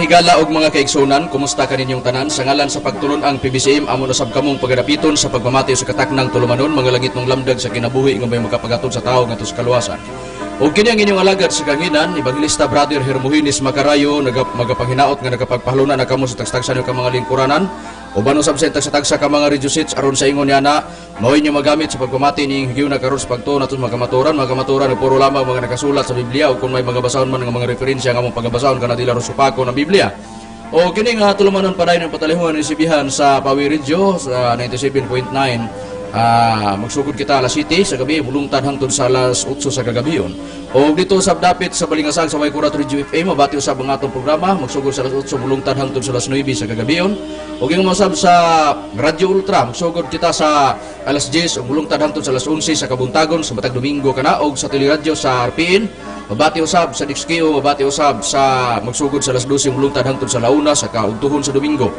Higala og mga kaigsunan, kumusta kaninyong tanan? Sa ngalan sa pagtulon ang PBCM amo nasab kamong pagadapiton sa pagmamati sa kataknang tulumanon mga langit ng lamdag sa kinabuhi nga may makapagatod sa tao ngadto sa kaluwasan. Og kini ang inyong alagad sa kanginan, Evangelista Brother Hermogenes Macarayo magapanginaot nga nagapagpahalunan na kamo sa tagstagsan ka mga lingkuranan. Uban usab sa tagsa ka mga reducits aron sa ingon niya na mao inyo magamit sa pagpamati ning higiw na karon sa pagtuon naton magamaturan na puro lamang mga nakasulat sa Biblia o kung may mga basahon man nga mga referensya nga among pagbasahon kana dila ro supako na Biblia. O kini nga tulumanon padayon ng patalihon resibihan sa Pawi Radio sa 97.9. Magsugod kita alas 7 sa gabi, bulungtan hangtod sa alas 8 sa kagabiyon. O dito sa dapit sa Balingasag sa Waikurat Radio FM, mabati usab ang atong programa, magsugod sa alas 8 bulungtan hangtod sa alas 9 sa kagabiyon. O ging masab sa Radio Ultra, magsugod kita sa alas 10 bulungtan hangtod sa alas 11 sa kabuntagon sa matag Domingo kana og sa teleradyo sa RPN. Mabati usab sa Dixkeo, mabati usab sa magsugod sa alas 12 bulungtan hangtod sa launa sa kaugtuhon sa Domingo.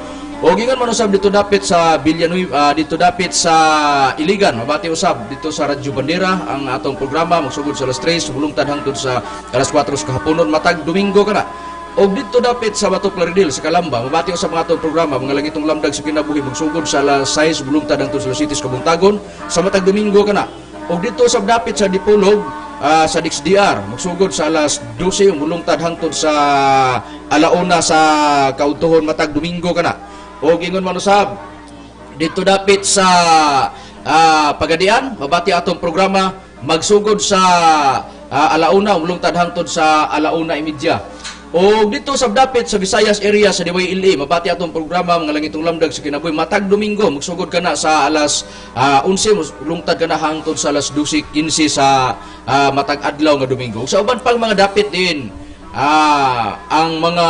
O gingan man usab dito dapit sa Villanueva, dito dapit sa Iligan, mabati usab dito sa Radyo Bandera ang atong programa magsugod sa alas 3 bulungtan hangtod sa alas 4 sa kahaponon matag Domingo kana. O dito dapit sa Bato Claridel sa Calamba, mabati usab ang atong programa mga langitong lamdag sa kinabuhi magsugod sa alas 6 bulungtan hangtod sa alas 7 sa kabuntagon sa matag Domingo kana. O dito sa dapit sa Dipolog sa DXDR magsugod sa alas 12 bulungtan hangtod sa alauna sa kaudtohon matag Domingo kana. O gingon man usab dito dapit sa Pagadian, mabati atong programa magsugod sa alauna umlungtad hangtod sa alauna imedya. O dito sa dapit sa Visayas area sa Diway Ili, mabati atong programa mga langitong lamdag sa kinabuhi matag Domingo magsugod kana sa alas 11 umlungtad kana hangtod sa alas 12:15 sa matag adlaw nga Domingo. Sa uban pang mga dapit din ang mga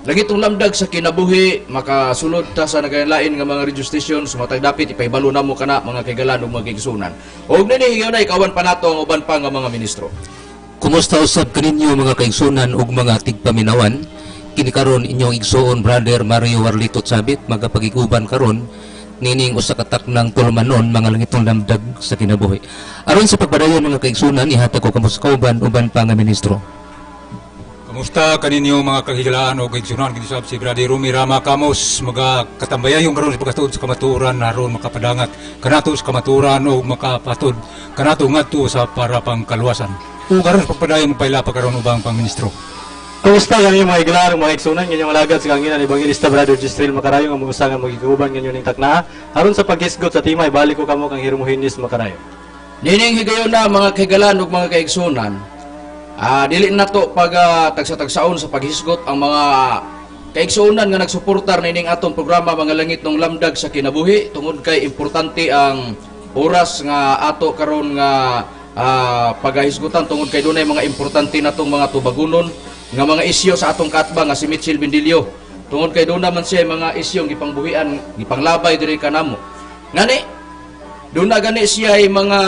langitong lamdag sa kinabuhi makasulod ta sa nagalain nga mga radio station sumatag dapit ipaybalo na mo kana mga kaigalan ug mga kaigsunan. Og nini na ikawan pa nato ang uban pa nga mga ministro. Kumusta usab kaninyo mga kaigsunan ug mga tigpaminawan? Kini karon inyong igsuon Brother Mario Warlito Sabit magapagiguban karon nining usa ka taknang tulumanon mga langitong lamdag sa kinabuhi. Aron sa pagpadayon mga kaigsunan ihatag ko kamo sa kauban uban pa nga ministro. Kamusta kaninyo mga kahigalaan o kaigsunan kinisab si Brother Rumi Rama Kamos mga katambayan yung karon sa pagkatod sa kamaturan naron makapadangat kanato sa kamaturan o makapatod kanato ngadto sa para pang kaluwasan. O karon pagpadayon payla pa karon ubang pang ministro. Kamusta kaninyo mga higalaan mga kaigsunan ngayong alagad sa kanginan Evangelista Brother Gistril Macarayo nga mga magiguban nganyo ning takna aron sa paghisgot sa timay balik ko kamo kang Hermogenes Macarayo. Nining higayon na mga kahigalan ug mga kaigsunan. Dili na to pag tagsa-tagsaon sa paghisgot ang mga kaigsunan nga nagsuportar nining atong programa mga langit ng lamdag sa kinabuhi tungod kay importante ang oras nga ato karon nga paghisgotan tungod kay dunay mga importante natong mga tubagunon nga mga isyu sa atong katba nga si Mitchell Bendilio tungod kay duna man siya mga isyong gipangbuhian gipanglabay diri kanamo ngani duna gani siya ay mga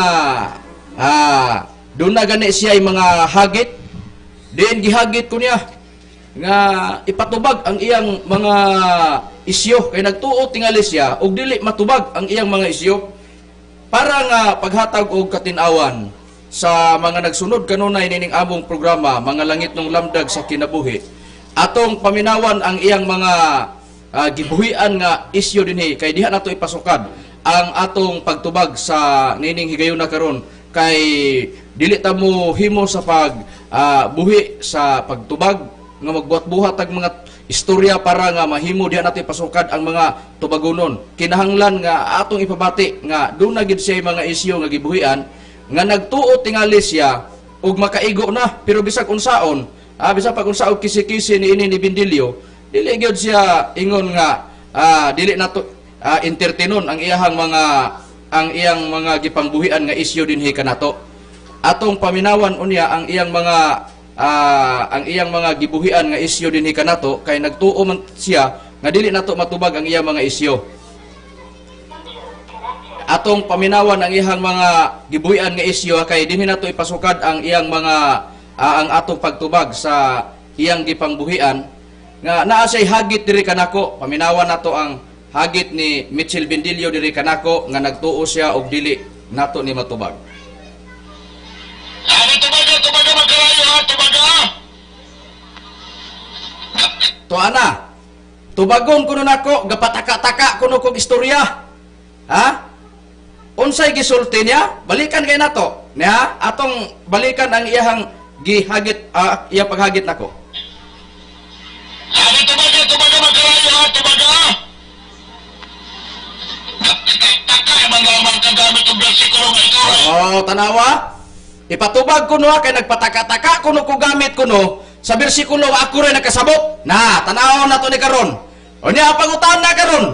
doon na gani siya ay mga hagit. Diin gihagit ko niya nga ipatubag ang iyang mga isyo. Kaya nagtuo tingali siya og dili matubag ang iyang mga isyo para nga paghatag og katinawan sa mga nagsunod kanunay nining among programa mga langit ng lamdag sa kinabuhi. Atong paminawan ang iyang mga gibuhian nga isyo dinhi kay diha nato ipasukad ang atong pagtubag sa nining higayon na karon kay dili ta mo himo sa buhi sa pagtubag nga magbuhat-buhat ang mga istorya para nga mahimo diha natin pasukad ang mga tubagonon. Kinahanglan nga atong ipabati nga doon na gid siya mga isyu nga gibuhian nga nagtuo tingali siya ug makaigo na pero bisag unsaon bisag pag unsaon kisi-kisi ni Bendilio dili gyud siya ingon nga dili nato entertainon ang iyang mga gipangbuhian nga isyu dinhi kanato. Atong paminawan unya ang iyang mga gibuhian nga isyu dinhi kanato kay nagtuo man siya nga dili nato matubag ang iyang mga isyu. Atong paminawan ang iyang mga gibuhian nga isyu kay dinhi nato ipasukad ang iyang mga ang atong pagtubag sa iyang gipangbuhian nga naa say hagit diri kanako. Paminawan nato ang hagit ni Mitchell Bendilio diri kanako nga nagtuo siya og dili nato ni matubag. Tubaga magkalayo ha, tubaga. Tuana, tubagon kuno nako, gapataka-taka kuno kog istorya. Ha? Unsay gisulti niya? Balikan kay nato. Niya, atong balikan ang iyahang gihagit, iyang paghagit nako. Tubaga magkalayo ha, tubaga. Taka man naman kagamit ang bersikulo nga ito. Oh, tanawa. Ipatubag kuno kay nagpataka-taka kuno ko gamit kuno sa bersikulo ako rin nakasabot. Na, tanaw na to ni karon. O niya pangutan na karon.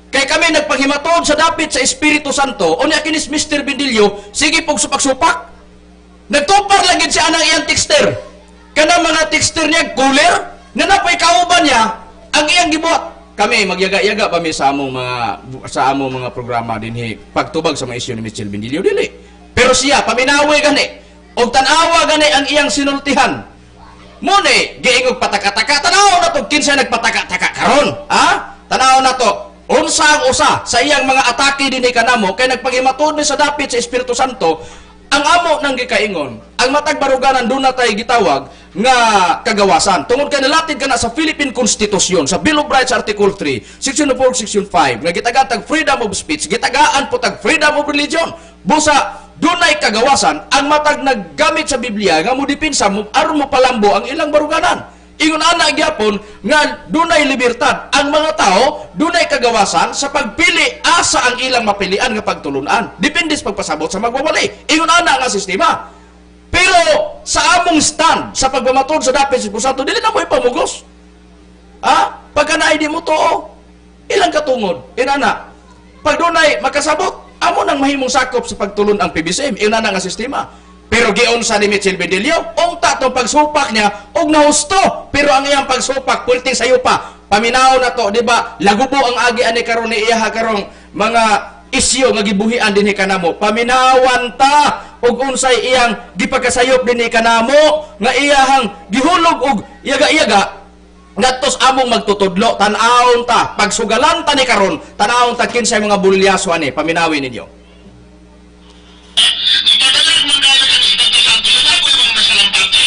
Kay kami nagpanghimatod sa dapit sa Espiritu Santo. O niya kinis Mr. Bendilio, sige pog supak-supak. Nagtupar lang gid siya ang iyang texter. Kana mga texter niya cooler, na napay kauban niya ang iyang gibuhat. Kami magyaga-yaga pa mi sa among mga programa dinhi pagtubag sa mga isyu ni Mitchell Bendilio dili. Pero siya paminawi gani og tan-awa gani ang iyang sinultihan. Muni giingog pataka-taka, tanaw na to kinsa nagpataka-taka karon, ha? Tanaw na to unsa ang usa sa iyang mga atake dinhi kanamo kay nagpaghimatod ni sa dapit sa Espiritu Santo. Ang amo nang gikaingon, ang matag baruganan doon na tayo gitawag nga kagawasan. Tungod kay nalatid ka na sa Philippine Constitution, sa Bill of Rights Article 3, Section 4, Section 5, nga gitagatag freedom of speech, gitagaan po tag freedom of religion. Busa, dunay kagawasan, ang matag naggamit sa Biblia nga mo dipinsa mo aron mo palambo ang ilang baruganan. Ingon ana gyapon nga dunay libertad ang mga tao, dunay kagawasan sa pagpili asa ang ilang mapilian nga pagtulunan. Depende sa pagpasabot sa magwawali. Ingon ana nga sistema. Pero sa among stand sa pagmamatod sa dapit sa Santo, dili na mo ipamugos. Ha? Pagka naay di mo too, ilang katungod. Inana. Pag dunay makasabot, amo nang mahimong sakop sa pagtulon ang PBCM. Ingon ana nga sistema. Pero giyon sa ni Mitchell Bendilio, ungta tong pagsupak niya og nahusto. Pero ang iyang pagsupak pulting sayo pa. Paminaw na to, di ba? Lagubo ang agi ani karon ni iya karong mga isyu nga gibuhian dinhi kanamo. Paminawan ta og unsay iyang gipagkasayop dinhi kanamo nga iyahang gihulog og yaga-yaga ngadtos among magtutudlo. Tan-awon ta pagsugalan ta ni karon, tan-awon ta kinsay mga bulilyaso ani paminawi ninyo. Ipadalag man dahil ang Espiritu Santo sa dako yung mga nasalampati.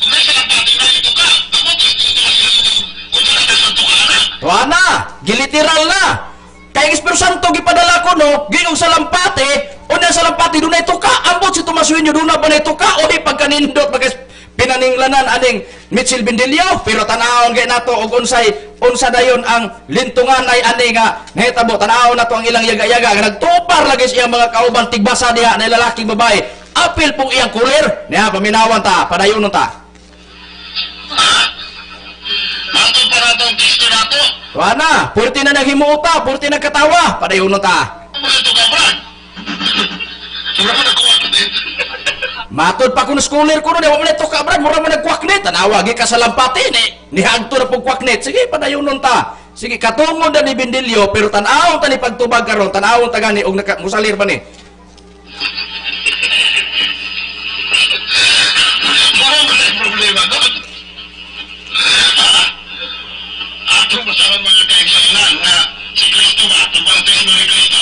Kung nasalampati na ito ka, amo gusto kung saan ka santo ka na. Tuana, giliteral na. Kay Espiritu Santo gipadala ko no, gingog sa lampati, una sa lampati dunay tuka, ambot si Tomas Winyo duna ba nay tuka o di pagkanindot bagas pinaninglanan aning Mitchell Bendilio, pero tanawon kay nato og unsa dayon ang lintungan ay ani nga nahitabo tanawon nato ang ilang yaga-yaga nga nagtupar lagi sa iyang mga kauban tigbasa diha na lalaking babae. Apil pong iyang kulir. Niya paminawan ta, padayon ta. Matod para itong Kristo na ito. Tuana, purti na naghimuta, purti na katawa, padayon ta. Ano ito ka, Brad? Sobrang mo nagkuha ko din. Matod pa kuno scholar kuno di mo man ka brad mura man nagkwaknet tanawa gi ka sa lampati ni hagto na pug kwaknet sige padayonon ta sige katungod na ni Bendilio pero tan-awon ta ni pagtubag karon tan-awon ta gani og musalir ba ni Marami na yung problema doon. Ato masaman mga kaigsanan na si Kristo ba ito ba ito ni Kristo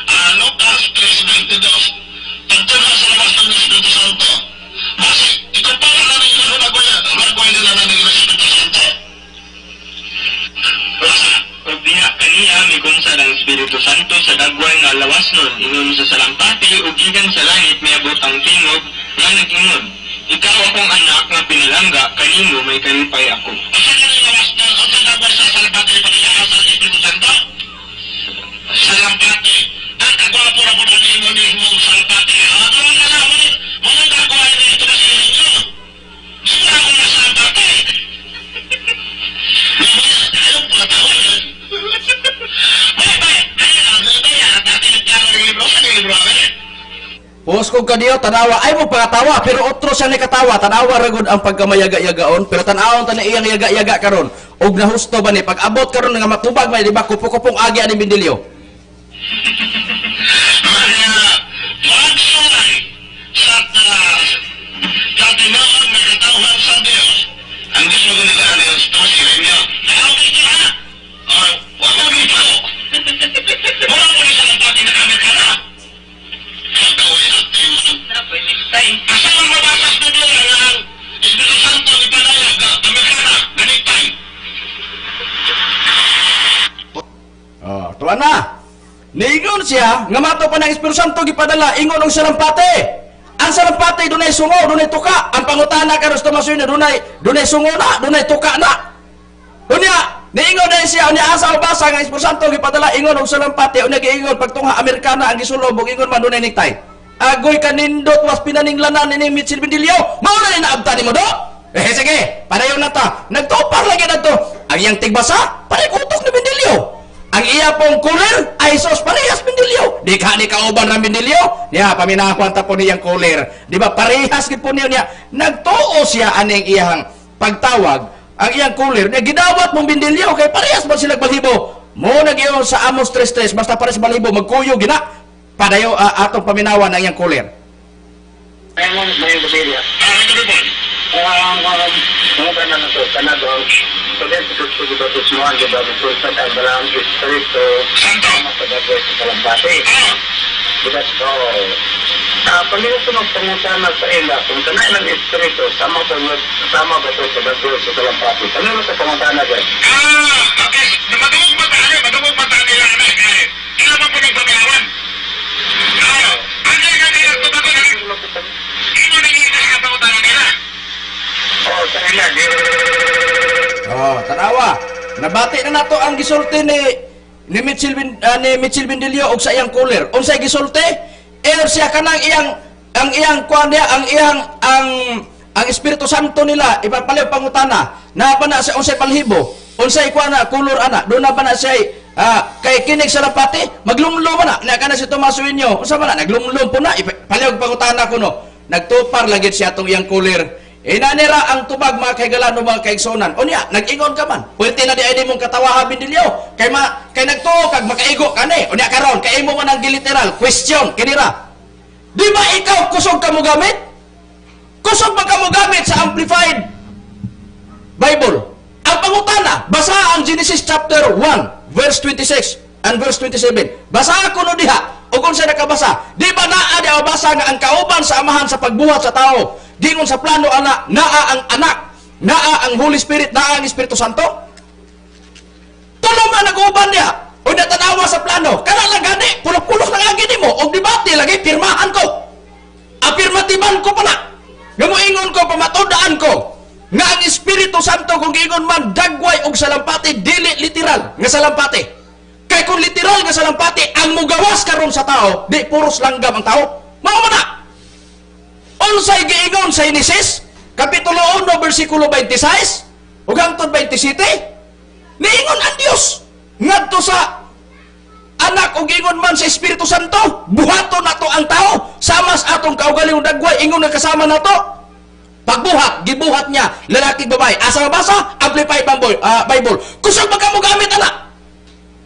ano kas 3:22 pagtula sa labas ng Espiritu Santo. Kasi, ikaw pala na rin yung nagway nila na ng Espiritu Santo. Pag diha kaniya migon sa ng Espiritu Santo sa dagway nga lawas nun, ingon sa salampati ug gikan sa langit miabot ang tingog nga nag-ingon. Ikaw akong anak nga pinalangga, kanimo may kalipay ako. Asa ka rin lawas na ang dagway sa salampati ni Pagkakasal sa Espiritu Santo? Salampati. At agwapo na po natin mo ni mong salampati. Ano ang kalaman? Mga dagway na ito na sa inyo. Sila ako na salampati. Ayaw po na tawag. Pos kog kadiyo tanawa ay mo pagatawa pero otro siya ni katawa tanawa ragud ang pagkamayaga-yagaon pero tan-awon ta na iyang yaga-yaga karon og nahusto ba ni pag-abot karon nga matubag may di ba kupok-kupong agi ani Bendilio. Mga pagsulay sa katinoan na katauhan sa Diyos. Ang gusto ko nila ang Diyos, ito sila niyo. Ayaw kayo ha? Wala mo na. Niingon siya, nga mato pa ng Espiritu Santo gipadala, ingon og salampati. Ang salampati dunay sungo, dunay tuka. Ang pangutana karon sa Tomas Jr. dunay sungo na, dunay tuka na. Unya, niingon na siya, unya asa ubasa nga Espiritu Santo gipadala, ingon og salampati, unya giingon pagtungha Amerikana ang gisulob ug ingon man dunay nektay. Agoy kanindot was pinaninglanan ni Mitchell Bindilio. Mao na ni naabta nimo do? Sige, padayon na ta. Nagtupar lagi na to. Ang iyang tigbasa, parikutok ni Bindilio. Ang iya pong cooler, ay sos parehas Bindilio. Di ka kauban ng Bindilio. Niya, paminakuan ta po niyang cooler. Di ba, parehas gid po niya. Nagtuo siya aning iyang pagtawag. Ang iyang cooler, niya gidawat mong Bindilio. Kay parehas ba sila balhibo? Mo nag-iyon sa Amos 3:3, basta parehas balhibo, magkuyo, gina. Padayo atong paminawan ang iyang cooler. Ayun, may basilya. Ito rin po. Mga kanan na ito, kanadong, pagyan sa tutsugo ba ito sinuhan, diba, sa tabalang Espiritu, Santo, mapagagay sa kalampati. Diba, so, pagyan sa magpangutana sa ila, kung kanay ng Espiritu, sama ba ito sa bagay sa kalampati? Pagyan sa pangutana dyan? Okay. Madungog matani nila, ilan mo po ng pagkawan? Tanawa. Nabati na nato ang gisulti ni Mitchell Bindilio og sa iyang cooler. Unsay gisulti? Siya kanang iyang kuan niya, ang Espiritu Santo nila ipapaliw pangutana. Na pa na sa unsay palhibo, unsay kuan na cooler ana. Do na pa na siya kay kinig sa lapati, maglumlum na. Na kana si Tomas Uinyo. Unsa man na naglumlum po na ipaliw pangutana kuno. Nagtupar lagid siya tong iyang cooler. Inanira ang tubag mga kaigalan o mga kaigsonan. O niya, nag-ingon ka man. Pwede na di ay mong katawaha Bindilio. Kay nagtuo kag makaigo ka ni. O niya karon, kay mo man ang giliteral. Question, kinira. Di ba ikaw kusog ka mo gamit? Kusog ba ka mo gamit sa Amplified Bible? Ang pangutana, basa ang Genesis chapter 1, verse 26 and verse 27. Basa ako no diha. O kung siya nakabasa, di ba naa di basa nga ang kauban sa amahan sa pagbuhat sa tao? Gingon sa plano ana, naa ang anak, naa ang Holy Spirit, naa ang Espiritu Santo. Tulong man nag-uban niya. O natanawa sa plano, kana lang gani, pulok-pulok lang agi mo, o debate lagi, pirmahan ko. Afirmatiban ko pala. Nga moingon ko, pamatodaan ko, nga ang Espiritu Santo kung giingon man, dagway og salampati, dili literal nga salampati. Kay kung literal nga salampati, ang mugawas karon sa tao, di puros langgam ang tao. Mao man na. Unsay giingon sa Genesis, Kapitulo 1, versikulo 26, ug hangtod 27, niingon ang Dios ngadto sa anak ug ingon man sa Espiritu Santo, buhaton nato ang tao, samas atong kaugalingong dagway, ingon nga kasama nato. Pagbuhat, gibuhat niya, lalaki babae. Asa mabasa? Amplified Bible. Kusog ba ka mo gamit, anak?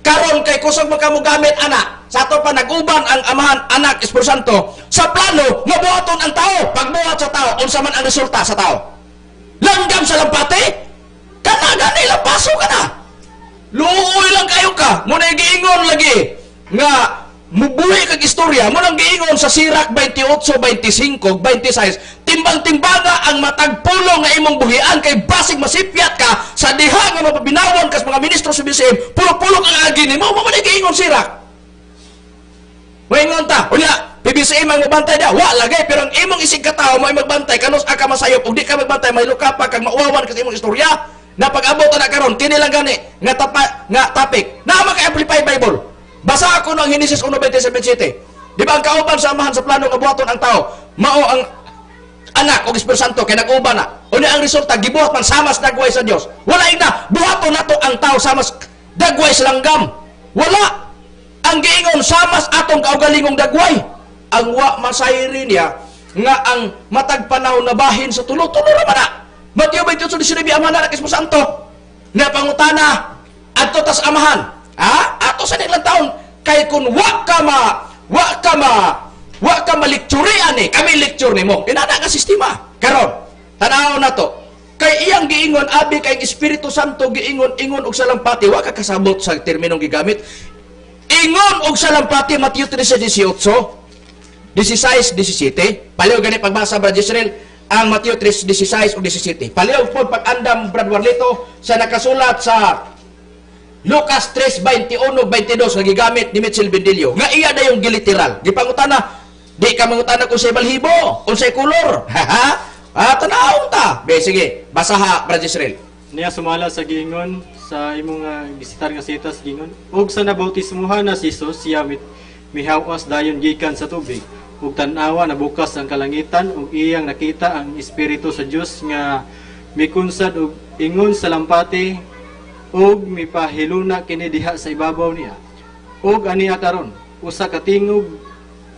Karon kay kusog ba ka mo gamit, anak? Sa ato pa nag-uban ang amahan, anak, Espiritu Santo, sa plano, nga buhaton ang tao. Pagbuhat sa tao, unsa man ang resulta sa tao? Langgam sa lampati? Kana gani, lapaso ka na. Luoy lang kayo ka. Muna giingon lagi nga mubuhi kag istorya. Muna giingon sa Sirak 28, 25, 26. Timbang-timbaga ang matagpulong nga imong buhian kay basig masipyat ka sa diha nga mapabinawan kas mga ministro sa BCM. Pulok-pulok ang agi nimo. Muna giingon Sirak. Wingon ta, unya, PBCM ang magbantay dia, wa lagay, pero ang imong isig katao mo ay magbantay, kanos aka masayop, ug di ka magbantay, may lukapa, kag mauwawan kasi imong istorya, na pag-abot na karon, kini lang gani, nga topic, na maka-Amplified Bible. Basa ako ng Genesis 1:27. Di ba ang kauban sa amahan sa plano nga buhaton ang tao, mao ang anak o Espiritu Santo, kay nag-uban na. Unya ang resulta, gibuhat man samas dagway sa Dios. Wala na, buhaton nato ang tao samas dagway sa langgam. Wala. Ang giingon samas atong kaugalingong dagway. Ang wa masayri niya nga ang matag panahon na bahin sa tulo-tulo ra man na. Mateo 28:19 amahan na Espiritu Santo. Na pangutana adto tas amahan. Ato sa nilang taon kay kun wa ka malikture ani, kami lecture nimo. Inana nga sistema. Karon, tanaw na to. Kay iyang giingon abi kay Espiritu Santo giingon og salampati, wa ka kasabot sa terminong gigamit. Ingon og salampati Mateo 13:18, 16-17. Paliw gani pagbasa Brad Israel ang Mateo 3:16 ug 17. Paliw pod pag-andam Brad Warlito sa nakasulat sa Lucas 3:21-22 nga gigamit ni Mitchell Bendilio nga iya na yung giliteral. Gipangutana, di ka mangutana kung sa'y balhibo, kung sa'y kulor. Tanawon ta. Be, sige, basa ha, Brad Israel. Niya sumala sa giingon sa imong bisitar nga sitas gingon. Ug sa nabautismuhan na si Jesus siya mihawas dayon gikan sa tubig. Ug tan-awa nabukas ang kalangitan ug iyang nakita ang espiritu sa Dios nga mikunsad ug ingon sa lampati ug mipahiluna kini diha sa ibabaw niya. Ug aniya karon usa ka tingog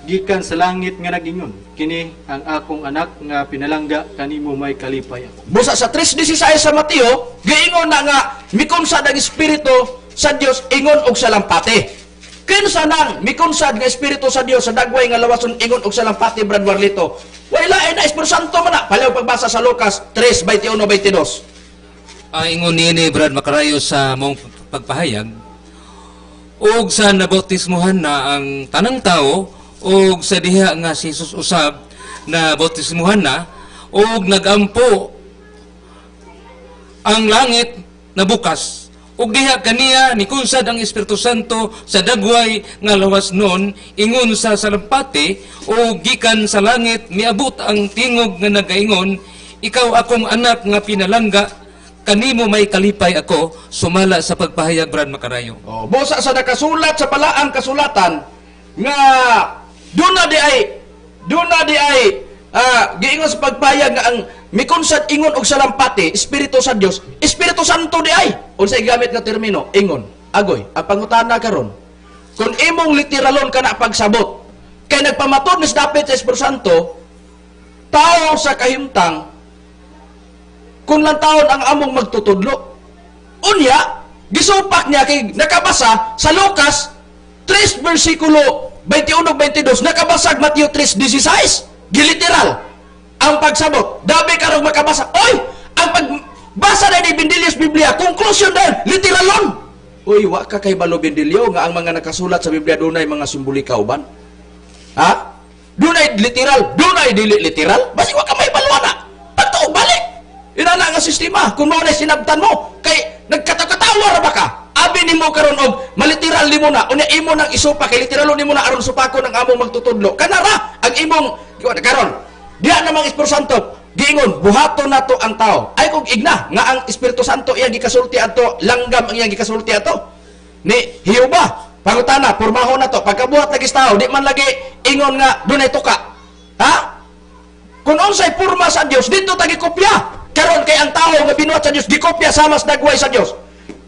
gikan sa langit nga nagingon, kini ang akong anak nga pinalangga kanimo may kalipay ako. Busa sa 3:16 sa Mateo, giingon na nga mikunsad ang espiritu sa Dios ingon og sa lampati. Kinsa nang mikunsad nga espiritu sa Dios sa dagway nga lawason ingon og sa lampati, Brad Warlito? Wala ay na Espiritu Santo man na. Palaw pagbasa sa Lucas 3:21-22. Ingon ni Brad Macarayo sa mong pagpahayag, og sa nabautismuhan na ang tanang tao, og sa diha nga si Jesus usab na bautismuhan na, og nagampo ang langit na bukas, og diha kaniya ni kunsad ang Espiritu Santo sa dagway nga lawas nun ingon sa salampati, og gikan sa langit miabot ang tingog nga nagaingon, ikaw akong anak nga pinalangga, kanimo may kalipay ako. Sumala sa pagpahayag, Brad Macarayo. Busa sa nakasulat sa palaang kasulatan nga doon na di ay giingon sa pagpahayag nga ang mikunsad ingon og sa lampati, Espiritu sa Dios, Espiritu Santo di ay. Unsay gamit nga termino? Ingon. Agoy, ang pangutana karon. Kung imong literalon ka na pagsabot, kay nagpamatod ni dapit sa Espiritu Santo, tao sa kahimtang, kung lang taon ang among magtutudlo. Unya, gisupak niya kay nakabasa sa Lucas 3 versikulo 21-22, nakabasag Mateo 3:16. Giliteral ang pagsabot. Dabi karong makabasa. Oy, ang pagbasa na ni Bendilio's Biblia, conclusion na literalon. Uy, wa ka kay balo Bendilio nga ang mga nakasulat sa Biblia dunay mga simbolika uban. Ha? Dunay literal, dunay dili literal. Basi wa ka may balwana. Pagtuog balik. Inana nga sistema, kung mo na sinabtan mo, kay nagkatakatawa ra ba ka? Abi nimo karon og maliteral nimo na, unya imo nang isupa kay literal nimo na aron supako ng among magtutudlo. Kanara ang imong karon. Diha namang Espiritu Santo, giingon buhaton nato ang tao. Ay kung igna nga ang Espiritu Santo iyang gikasulti ato, langgam ang iyang gikasulti ato. Ni Hiyuba, pangutana, pormahon nato. Pagkabuhat lagi sa tao, di man lagi ingon nga dunay tuka. Ha? Kung unsay porma sa Dios, dito tagi kopya. Karon kay ang tao nga binuhat sa Dios gikopya sama sa dagway sa Dios.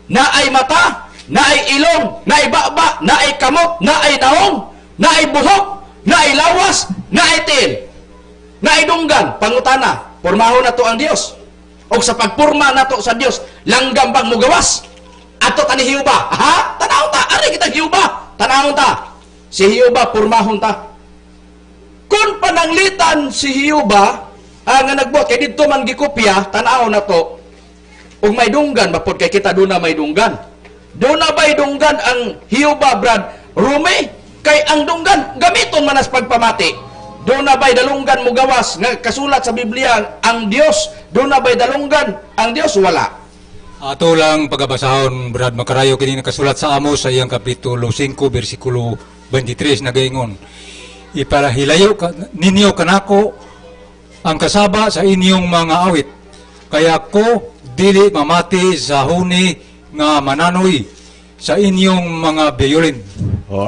Naay mata, naay ilong, naay baba, naay kamot, naay daong, naay buhok, naay lawas, naay tiil, naay dunggan. Pangutana, pormahon nato ang Dios. Og sa pagporma nato sa Dios, langgam bang mugawas? Ato tani Hiyuba. Ha? Tanawon ta, ari kita Hiyuba. Tanawon ta. Si Hiyuba pormahon ta. Kung pananglitan si Hiyuba nga nagbuhat kay didto man gikopya, tan-aw na to ug may dunggan mapod kay kita doon na may dunggan. Doon na may dunggan ang Hiyuba, Brad Rumi, kay ang dunggan gamiton man as pagpamati. Doon na ba'y dalunggan mo gawas nga kasulat sa Biblia ang Dios? Doon na ba'y dalunggan ang Dios? Wala. Ato lang pagabasahon, Brad Macarayo, kini nakasulat sa Amos sa iyang kapitulo 5 bersikulo 23 nagaingon, ipalahilayo ninyo kanako ang kasaba sa inyong mga awit, kaya ko dili mamati sa huni nga mananoy sa inyong mga biolin.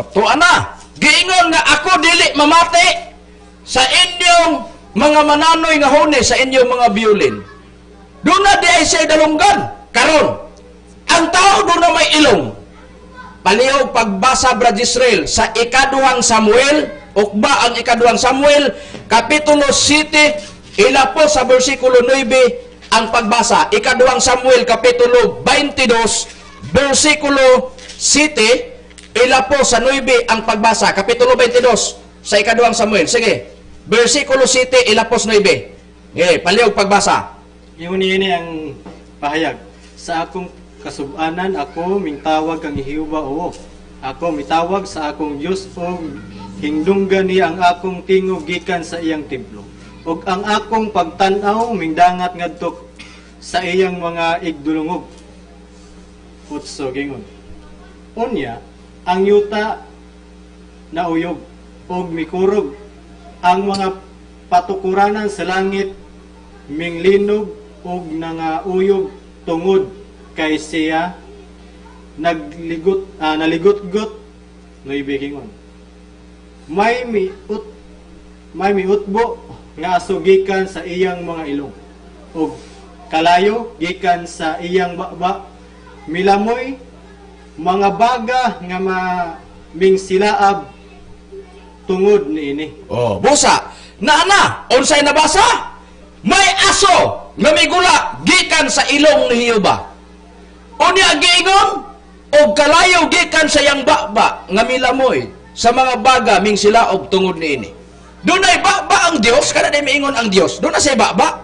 Tuan na, giingon nga ako dili mamati sa inyong mga mananoy nga huni sa inyong mga biolin. Doon na di ay siya dalunggan. Karon, ang tao doon na may ilong. Palihog pagbasa, Brad Israel, sa ikaduhang Samuel, ukba ang ikaduhang Samuel, kapitulo 7, ilapo sa versikulo 9 ang pagbasa. Ikaduhang Samuel, kapitulo 22, versikulo 7, ilapo sa 9 ang pagbasa. Kapitulo 22 sa ikaduhang Samuel. Sige, versikulo 7, ilapo sa 9. Palihog pagbasa. Yung ini ang pahayag. Sa akong kasub-anan ako mingtawag kang Hiyuba o ako mitawag sa akong Dios o hingdunggan niya ang akong tingog gikan sa iyang templo. Og ang akong pagtan-aw mingdangat ngadto sa iyang mga igdulungog. Utso gingon. Unya, ang yuta na uyog og mikurog, ang mga patukuranan sa langit minglinog og nangauyog tungod kay siya naligot-got no ibigingon. May miutbo nga aso gikan sa iyang mga ilong ug kalayo gikan sa iyang baba, milamoy mga baga nga mingsilaab tungod niini. Oh, busa. Naana, unsay nabasa? May aso nga may gula gikan sa ilong ni Hioba. Unya giingon og kalayo gikan sa yang baba nga milamoy sa mga baga ming sila og tungod niini. Dunay baba ang Dios, kada day miingon ang Dios. Dunay say baba.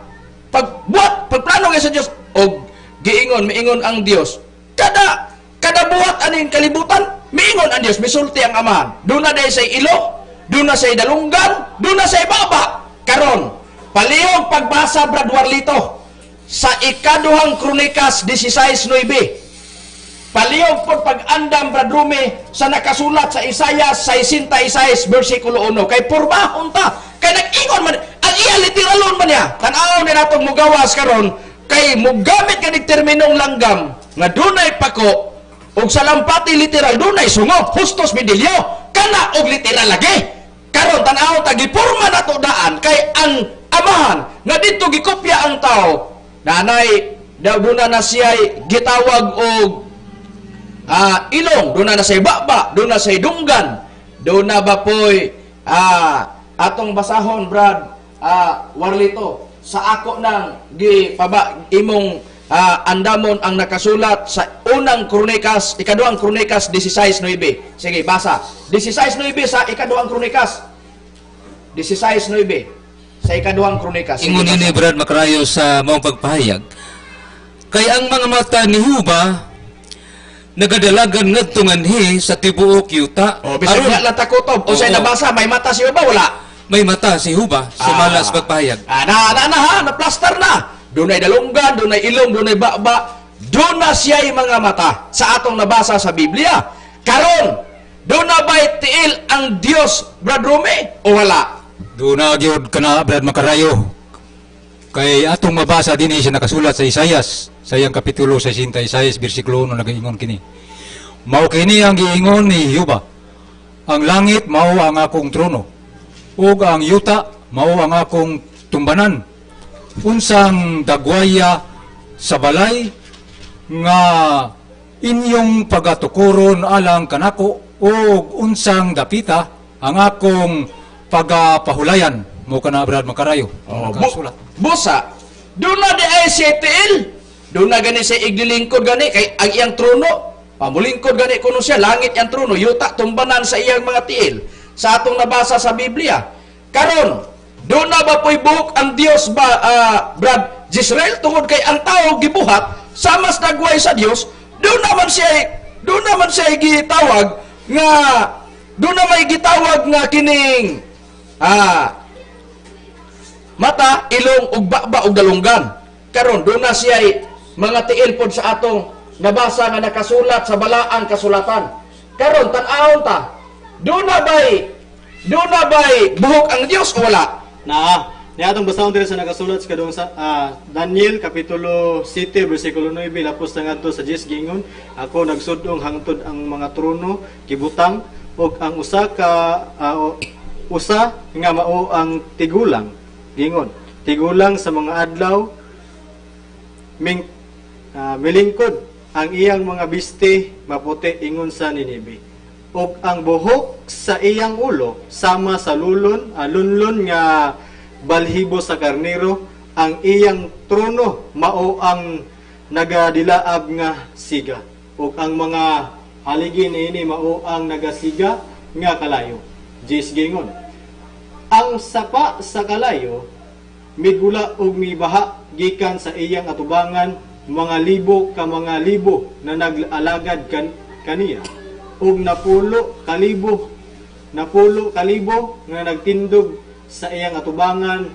Pagplano kay sa Dios og miingon ang Dios. Kada buhat aning kalibutan, miingon ang Dios, misulti ang Amahan. Dunay day say ilong, dunay say dalunggan, dunay say baba. Karon palihog pagbasa Brad Warlito sa ikaduhang Kronikas 16:9. Palihog po pag-andam Brad Rumi sa nakasulat sa Isaiah 66 versikulo 1. Kay purbahon ta. Kay nag-ingon man, ang iya literalon man niya. Tanaw ni natong mugawas karon kay mugamit ka terminong langgam nga dunay pako og sa lampati literal dunay sungo. Hustos midilyo. Kana og literal lagi. Karon tanaw ta gipurma nato daan kay ang Amahan nga dito gikopya ang tao. Nanay daw duna na siya gitawag og ilong, duna na siya baba, duna siya dunggan, duna ba po'y atong basahon Brad Warlito sa ako nang imong andamon ang nakasulat sa unang Kronikas, ikaduhang Kronikas 16:9. Sige, basa. 16:9 sa ikaduhang Kronikas. 16:9 sa ikaduhang Kronikas. Ingon ini Brad Macarayo sa maong pagpahayag. Kay ang mga mata ni Huba nagadalagan ngadto nganhi sa tibuok yuta. Oh, bisag Aron- na takutob. O say Oo. nabasa, may mata siya ba? Wala. May mata si Huba sa malas pagpahayag. Na-plaster na. Dunay dalunggan, dunay ilong, dunay baba. Duna siya'y mga mata sa atong nabasa sa Biblia. Karon, duna ba'y tiil ang Dios, Brad Rumi? O wala? Doon na gyud kana Brad Macarayo. Kay atong mabasa dinhi siya nakasulat sa Isayas, sa iyang kapitulo 66 bersikulo 1 nagaingon kini. Mao kini ang giingon ni Hioba. Ang langit mao ang akong trono, ug ang yuta mao ang akong tumbanan. Unsang dagwaya sa balay nga inyong pagatukuron alang kanako, ug unsang dapita ang akong pagapahulayan. Mo kana Brad Macarayo. Nakasulat. Busa, duna di ay siya tiil. Duna gani siya igdilingkod gani, kay ang iyang trono, pamulingkod gani kuno siya, langit yang trono, yuta, tumbanan sa iyang mga tiil. Sa atong nabasa sa Biblia. Karon, duna ba po'y buhok ang Dios ba, Brad Jisrael, tungod kay ang tao gibuhat, sa mas nagway sa Dios, doon naman siya gitawag nga, doon na may gitawag nga kining, mata, ilong, ug baba, ug dalunggan. Karon, doon na siya mga tiil pod sa atong nabasa nga nakasulat sa balaang kasulatan. Karon, tan-awon ta, doon na ba'y buhok ang Diyos o wala? Ni atong basahon diri sa nakasulat sa kadung sa Daniel kapitulo 7 bersikulo 9 lapos na ngadto sa 10 gingon, ako nagsudong hangtod ang mga trono kibutang ug ang usa nga mao ang tigulang gingon. Tigulang sa mga adlaw milingkod ang iyang mga biste maputi ingon sa Ninibe. Ug ang buhok sa iyang ulo sama sa lunlon nga balhibo sa karnero, ang iyang trono mao ang nagadilaab nga siga, ug ang mga haligi niini mao ang nagasiga nga kalayo. Jis gingon, ang sapa sa kalayo migula ug mibaha gikan sa iyang atubangan, mga libo na nag-alagad kaniya, ug napulo kalibo nga nagtindog sa iyang atubangan.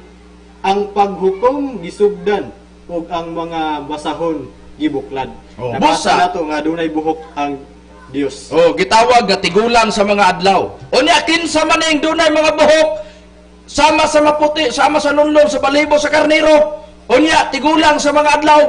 Ang paghukom gisugdan ug ang mga basahon gibuklad. Oh, Nabasa busa. nato nga dunay buhok ang Dios. O gitawag nga tigulang sa mga adlaw. Unya kinsa man ning dunay mga buhok sama sa maputi, sama sa lunlon sa balibo sa karnero. Unya tigulang sa mga adlaw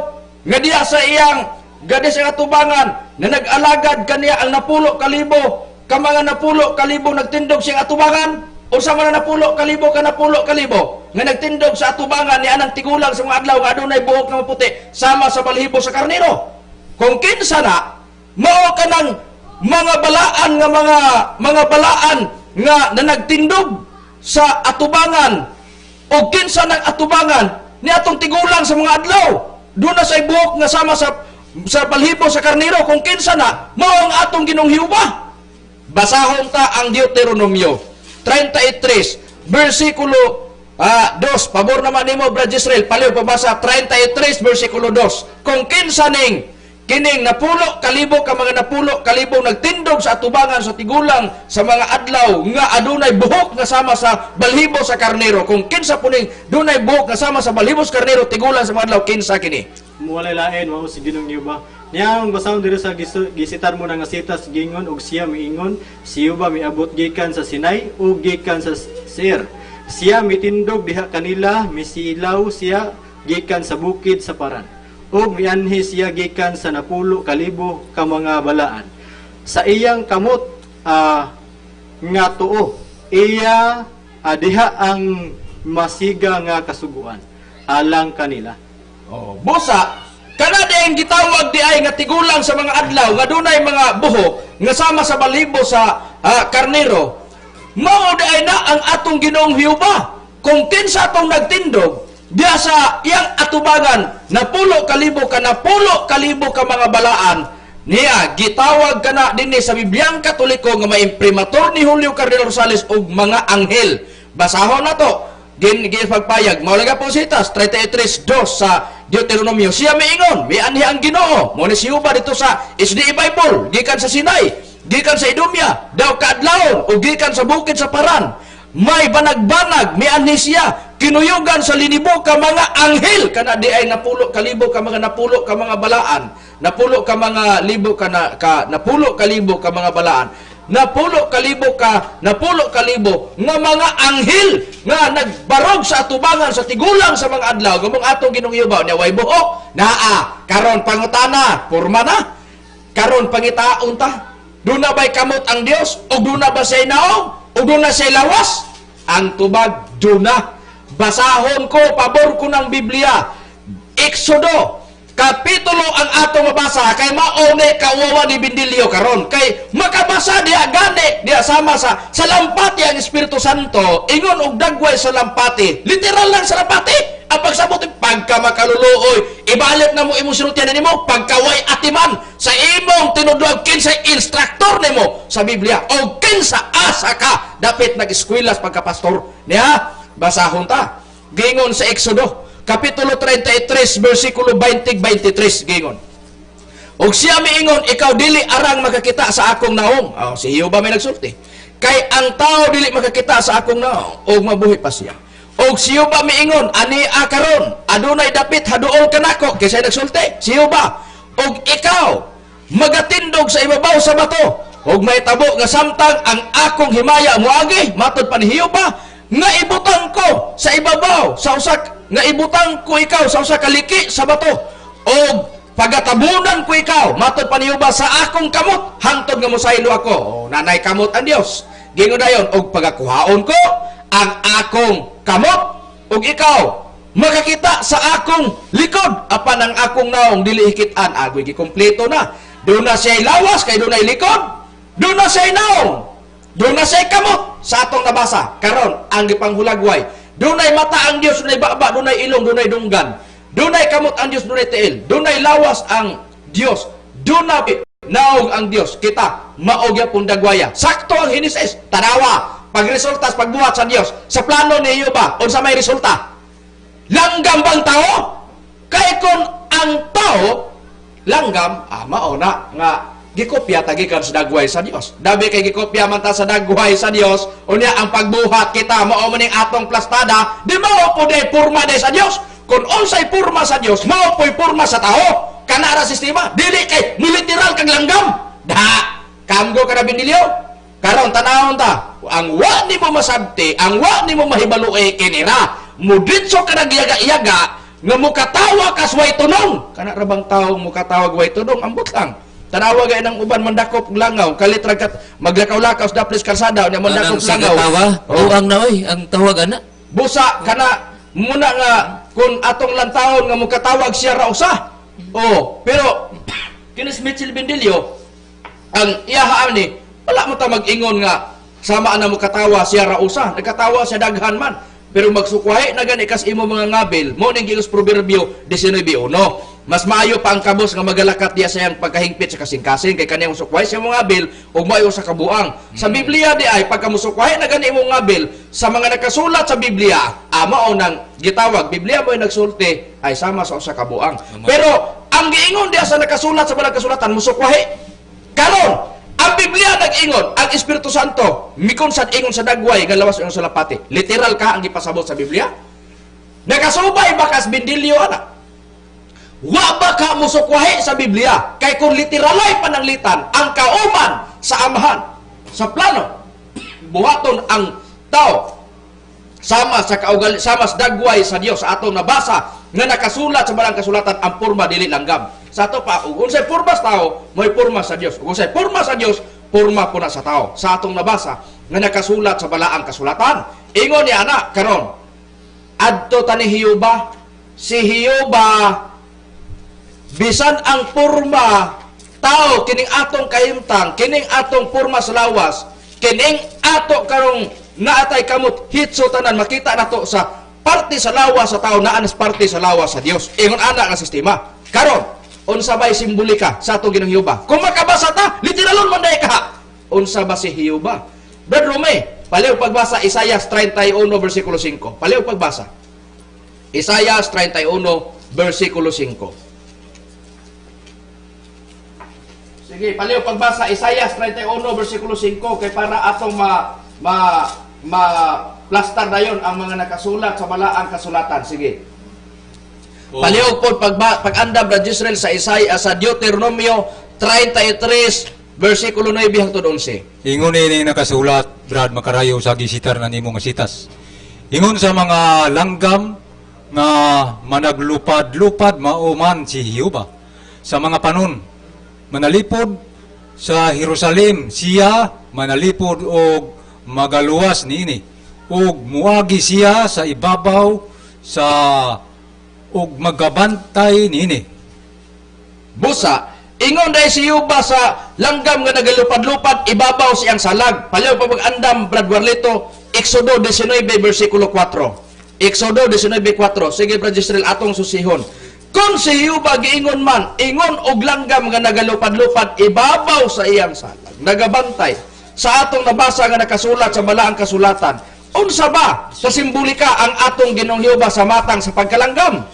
nga diya sa iyang gadis ang atubangan na nag-alagad kaniya ang napulo kalibo ka mga napulo kalibo nagtindog siyang atubangan. Unsa man ang napulo kalibo nga nagtindog sa atubangan ni anang tigulang sa mga adlaw nga adunay buhok nga maputi sama sa balibo sa karnero. Kung kinsa na mao kanang mga balaan nga nagtindog sa atubangan o kinsa ng atubangan ni atong tigulang sa mga adlaw doon na sa buhok nga sama sa balhibo sa karnero. Kung kinsa na mao ang atong Ginoong Hiuba. Basahon ta ang Deuteronomio 33 versikulo 2. Pabor naman nimo Brad Israel, paliw pabasa 33 versikulo 2. Kung kinsa ning kining napulo kalibo ka mga napulo kalibo nagtindog sa atubangan sa tigulang sa mga adlaw nga adunay buhok nga sama sa balhibo sa karnero. Kung kinsa puning dunay buhok nga sama sa balhibo sa karnero tigulang sa mga adlaw, kinsa kini? Muwalay lain mao si Ginoong Yuba. Niya ang basahon diri sa gisitar mo nga sitas gingon ug siya miingon si Yuba miabot gikan sa Sinai ug gikan sa Seir. Siya mitindog diha kanila, misilaw siya gikan sa bukid sa Paran. Ug mianhi siya gikan sa napulo kalibo ka mga balaan. Sa iyang kamot nga tuo, iya diha ang masiga nga kasuguan alang kanila. Oh, busa kana ding gitawag di ay nga tigulang sa mga adlaw nga dunay mga buhok nga sama sa balibo sa karnero. Mao di ay na ang atong Ginoong Hiuba. Kung kinsa atong nagtindog diya sa iyang atubangan napulo kalibo ka mga balaan niya gitawag kana dinhi sa Bibliang Katoliko nga maimprimatur ni Julio Cardinal Rosales og mga anghel. Basahon na to pagpayag maulaga po sitas 33:2 sa Deuteronomio. Siya miingon mianhi ang Ginoo mo ni Hiuba dito sa SDA Bible gikan sa Sinai gikan sa Idumya daw kaadlawon o gikan sa bukid sa Paran. May banag-banag mianhi siya kinuyugan sa linibo ka mga anghel kana di ay napulo kalibo ka mga balaan napulo kalibo ka mga balaan napulo kalibo nga mga anghel nga nagbarog sa atubangan sa tigulang sa mga adlaw gumong atong Ginoong Hiuba nya way buhok naa karon pangutana porma na karon pangitaon ta duna bay kamot ang Dios ug duna ba siya naong ug duna siya lawas ang tubag duna. Basahon ko pabor ko ng Biblia Exodo kapitulo ang atong mabasa kay maone kawawa ni Bindilyo karon kay makabasa diha gani diha sama sa lampati ang Espiritu Santo ingon og dagway sa lampati literal lang sa lampati ang pagsabot pagka makaluluoy ibalit na mo imong sinultian nimo pagkaway atiman sa imong tinudluan kinsa instruktor nimo sa Biblia o kinsa asa ka dapat nag-eskwela sa pagkapastor niya. Basahon ta gingon sa Exodo kapitulo 33 versikulo 20-23 gingon og siya miingon ikaw dili arang makakita sa akong naong. Si Hiuba may nagsulti kay ang tao dili makakita sa akong naong og mabuhi pa siya. Og si Hiuba miingon ani karon adunay dapit haduol kanako kay siya nagsulti si Hiuba og ikaw magatindog sa ibabaw sa bato og may tabo nga samtang ang akong himaya moagi matud pa ni Hiuba nga ibutang ko sa ibabaw sa usak nga ibutang ko ikaw sa usa ka liki sa bato o pagatabunan ko ikaw matod pa ni Hiuba sa akong kamot hangtod nga mosaylo ako. Nanay kamot ang Dios gingon dayon og pagakuhaon ko ang akong kamot og ikaw makakita sa akong likod apan ang akong naong dili hikit-an agoy gikumpleto na doon na siya lawas kay doon na likod doon na siya naong doon na siya kamot sa atong nabasa karon ang gipanghulagway dunay mata ang Dios dunay baba dunay ilong dunay dunggan dunay kamot ang Dios dunay tiil dunay lawas ang Dios dunay naog ang Dios kita maog yapon dagwaya sakto ang Henesis tanawa pagresulta sa pagbuhat sa Dios sa plano ni Hiuba unsa may resulta langgam bang tao kay kon ang tao langgam mao na nga gikopya ta gikan sa dagway sa Dios. Dabi kay gikopya man ta sa dagway sa Dios, unya ang pagbuhat kita mao man ning atong plastada, di mao po day porma day sa Dios. Kung unsay porma sa Dios, mao po'y porma sa tao. Kana ra sistema, dili kay literal kag langgam. Kaamgo ka na Bindilyo? Karon tanawon ta, ang wa ni mo masabti, ang wa ni mo mahibaluoy kinira, muditso ka nagyaga-yaga nga mukatawa ka sa way tunong. Kana ra bang tawo mukatawag way tunong? Ambot lang. Tanawa gay nang uban mandakop langaw, kalitrag kat maglakaw-lakaw sa daplis kalsada nya mandakop Anang langaw. sigatawa, Oh. ang naoy, ang tawag ana. Busa kana muna nga kung atong lantawon nga mukatawag siya ra usa. Oh, pero kinis Mitchell Bindilyo ang iyahaan ni wala mo ta mag-ingon nga sama na mo katawa siya ra usa, nagkatawa siya daghan man. Pero magsukwahi na gani kas imo mga ngabil, mo ning gilos proverbio 19:1. Mas maayo pa ang kabos nga magalakat diya sa iyang pagkahingpit sa kasing-kasing kay kaniyang sukwahi sa mga ngabil ug maayo sa kabuang. Sa Biblia di ay pagka musukwahi na gani imong ngabil sa mga nakasulat sa Biblia, mao nang gitawag Biblia mo nagsulti ay sama sa usa ka buang. Pero ang giingon diya sa nakasulat sa balang kasulatan musukwahi. Karon ang Biblia nag-ingon, ang Espiritu Santo, mikon sad ingon sa dagway, nga lawas ng sulapati. Literal ka ang ipasabot sa Biblia? Nakasubay ba kas Bindilyo, anak? Wa ba ka musukwahi sa Biblia? Kay kung literalay pananglitan, ang kauman sa amahan, sa plano, buhaton ang tao, sama sa kaugali, sama sa dagway sa Dios sa atong nabasa nga nakasulat sa balang kasulatan ang porma dili langgam. Sa ato pa ug unsay porma sa tao, may porma sa Dios. Ug unsay porma sa Dios, porma po na sa tao. Sa atong nabasa nga nakasulat sa balaang kasulatan. Ingon ni ana karon, adto tani Hiyuba, si Hiyuba bisan ang porma tao kining atong kahimtang, kining atong porma sa lawas, kining ato karong naatay kamot hitso tanan makita nato sa parte sa lawas sa tao naa nas parte sa lawas sa Dios. Ingon ana nga sistema. Karon, unsa ba'y simbolika sa atong Ginoong Hiyuba? Kung makabasa ta, literalon man day ka. Unsa ba si Hiyuba? Brad Rome, paliw pagbasa Isaias 31 versikulo 5. Paliw pagbasa. Isaias 31 versikulo 5. Sige, paliw pagbasa Isaias 31 versikulo 5 kay para atong plastar dayon ang mga nakasulat sa balaang kasulatan. Sige. Palihog po pag-andam na Israel sa Isaiah sa Deuteronomio 33 versikulo 9 hangtod 11. Ingon ini nakasulat, Brad, makarayo sa gisitar na nimo nga sitas. Ingon sa mga langgam nga managlupad-lupad mauman si Hiyuba. Sa mga panon, manalipod sa Jerusalem, siya manalipod og magaluwas niini. Og muagi siya sa ibabaw sa og magabantay niini. Busa, ingon dahil si Hiyuba sa langgam nga nagalupad-lupad, ibabaw siyang salag. Palaw pa pag-andam, Brad Warlito, Exodo 19, versikulo 4. Exodo 19:4. Sige, Brad Israel, atong susihon. Kung si Hiyuba giingon man, ingon og langgam nga nagalupad-lupad, ibabaw sa iyang salag, nagabantay. Sa atong nabasa nga nakasulat sa balaang kasulatan, unsa ba sa simbolika ang atong Ginoong Hiyuba sa matang sa pagkalanggam?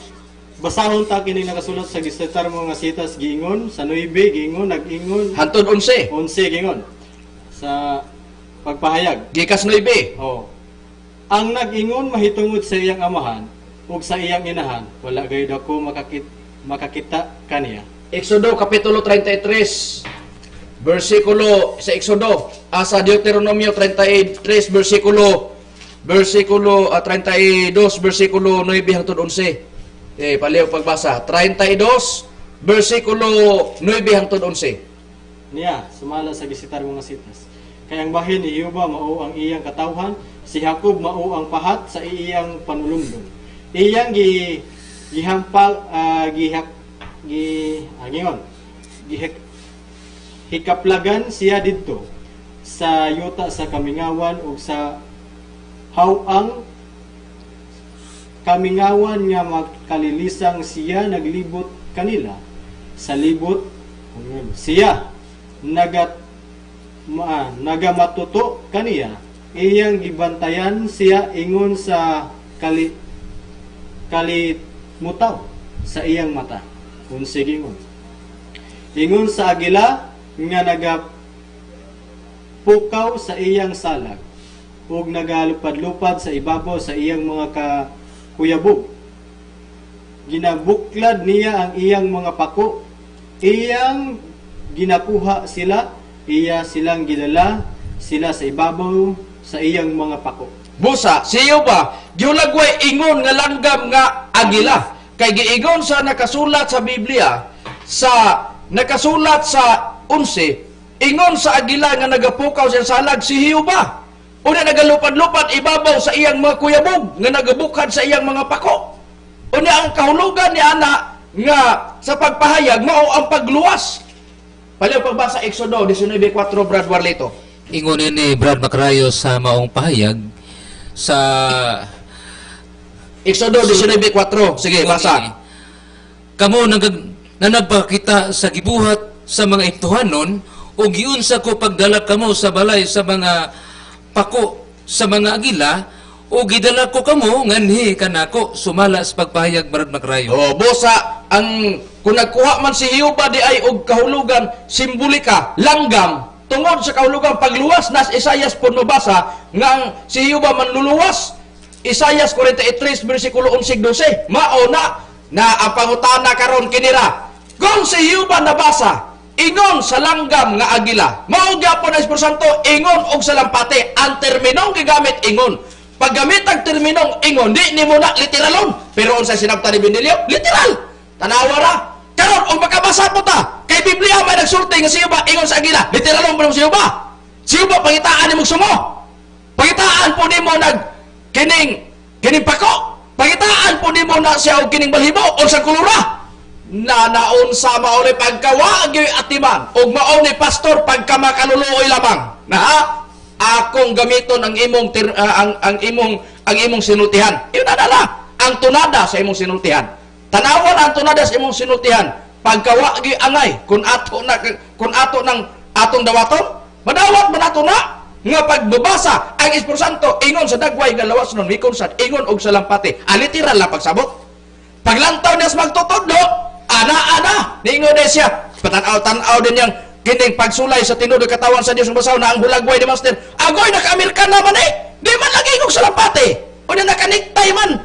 Basahon ta kini nakasulat sa gisitar mo nga sitas giingon sa 9 giingon nag-ingon Hantod 11. 11 giingon sa pagpahayag. Gikas 9. Oh. Ang nag-ingon mahitungod sa iyang amahan ug sa iyang inahan, wala gayud ako makakita kaniya. Exodo kapitulo 33 versikulo sa Exodo sa Deuteronomio 33 versikulo 32 versikulo 9 hangtod 11. Paliw pagbasa 32 versikulo 9 hangtod 11. Niya sumala sa gisitar mo nga sitas. Kay ang bahin ni Hiyuba mao ang iyang katawhan, si Jacob mao ang pahat sa iyang panulundon. Iyang gihampal hikaplagan siya didto sa yuta sa kamingawan ug sa hawang kamingawan nga magkalilisang siya naglibot kanila sa libot siya nagamatuto kaniya iyang gibantayan siya ingon sa kalimutaw sa iyang mata unsig ingon sa agila nga nagapukaw sa iyang salag ug nagalupad-lupad sa ibabaw sa iyang mga kuyabog. Ginabuklad niya ang iyang mga pako, iyang ginakuha sila iya silang gidala sila sa ibabaw sa iyang mga pako. Busa, siyo ba? Giulagway ingon nga langgam nga agila. Kay giingon sa nakasulat sa Biblia, nakasulat sa 11, ingon sa agila nga nagapukaw sa salag si Hiuba. Una nagalupad-lupad ibabaw sa iyang mga kuyabog nga nagabukad sa iyang mga pako. Una ang kahulugan ni ana nga sa pagpahayag mao ang pagluwas. Paliw pagbasa Exodo 19:4 Brad Warlito. Ingon ni Brad Macrayo sa maong pahayag sa Exodo 19:4. Sige, basa. Kamo na nagpakita sa gibuhat sa mga ituhanon o giunsa ko pagdala kamo sa balay sa mga pako sa mga agila o gidala ko kamo nganhi kanako sumala sa pagpahayag Brad Macrayo. Oh, busa ang kung nagkuha man si Hiuba di ay og kahulugan simbolika, langgam tungod sa kahulugan pagluwas nas Isayas pud mabasa nga ang si Hiuba manluluwas. Isayas 43 bersikulo 11-12. Mao na ang pangutana karon kinira. Kung si Hiuba nabasa ingon sa langgam nga agila, mao gyapon ang Espiritu Santo ingon og salampate. Ang terminong gigamit ingon. Paggamit ang terminong ingon, di nimo na literalon. Pero unsay sinabta ni Benilio? Literal. Tanawara. Karon og makabasa po ta. Kay Biblia may nagsulti nga si Hiuba ingon sa agila. Literalon mo si Hiuba. Si Hiuba pangitaan nimo sumo. Pangitaan po nimo kining pako. Pangitaan po nimo na siya og kining balhibo o sa kulura. Na naunsa mao ni pagkawagi atiman og mao ni pastor pagkamakaluloy lamang. Na akong gamiton ang imong ang imong sinultihan. Iyon na ang tunada sa imong sinultihan. Tanawan ang tunada sa imong sinultihan. Pagkawagi angay kun ato nang atong dawaton, madawat man ato na nga pagbabasa ang Espiritu Santo ingon sa dagway nga lawas nun mikon sad ingon og salampati. Literal la pagsabot. Paglantaw niya sa magtutudlo, ana ningon na siya. Patanaw din yang kining pagsulay sa tinuod ng katawan sa Dios basaw na ang hulagway ni Master. Agoy naka-Amerikan naman di man lagi og salampati. Una nakaniktay man.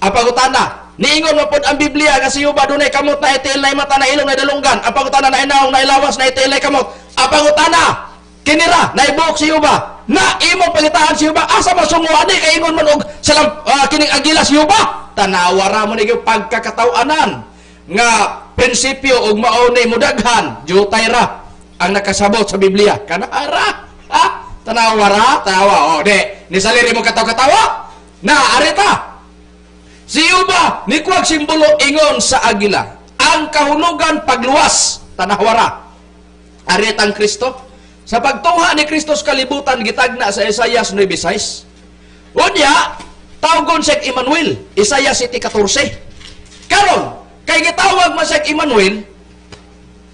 Apagutana, niingon mo pod ang Biblia nga si Hiuba dunay kamot na itil na mata na ilong na dalunggan. Apagutana na inaong na ilawas na itil na kamot. Apagutana, kinira na ibuok si Hiuba. Na imong pangitahan si Hiuba asa masungo ani kay ingon man og kining agila si Hiuba. Tanawara mo ni pagkakatawanan nga prinsipyo og mao ni mudaghan jutay ra ang nakasabot sa Biblia. Kanara. Tanawara, tawa. Ni saliri mo katawa-katawa. Na arita. Si Hiuba ni kuwag simbolo ingon sa agila. Ang kahulugan pagluwas. Tanawara. Aritang Kristo. Sa pagtuha ni Kristo sa kalibutan gitagna sa Isayas 9:6. Unya, tawgon siya Emmanuel, Isayas 7:14. Karon, kay gitawag man siya Emmanuel,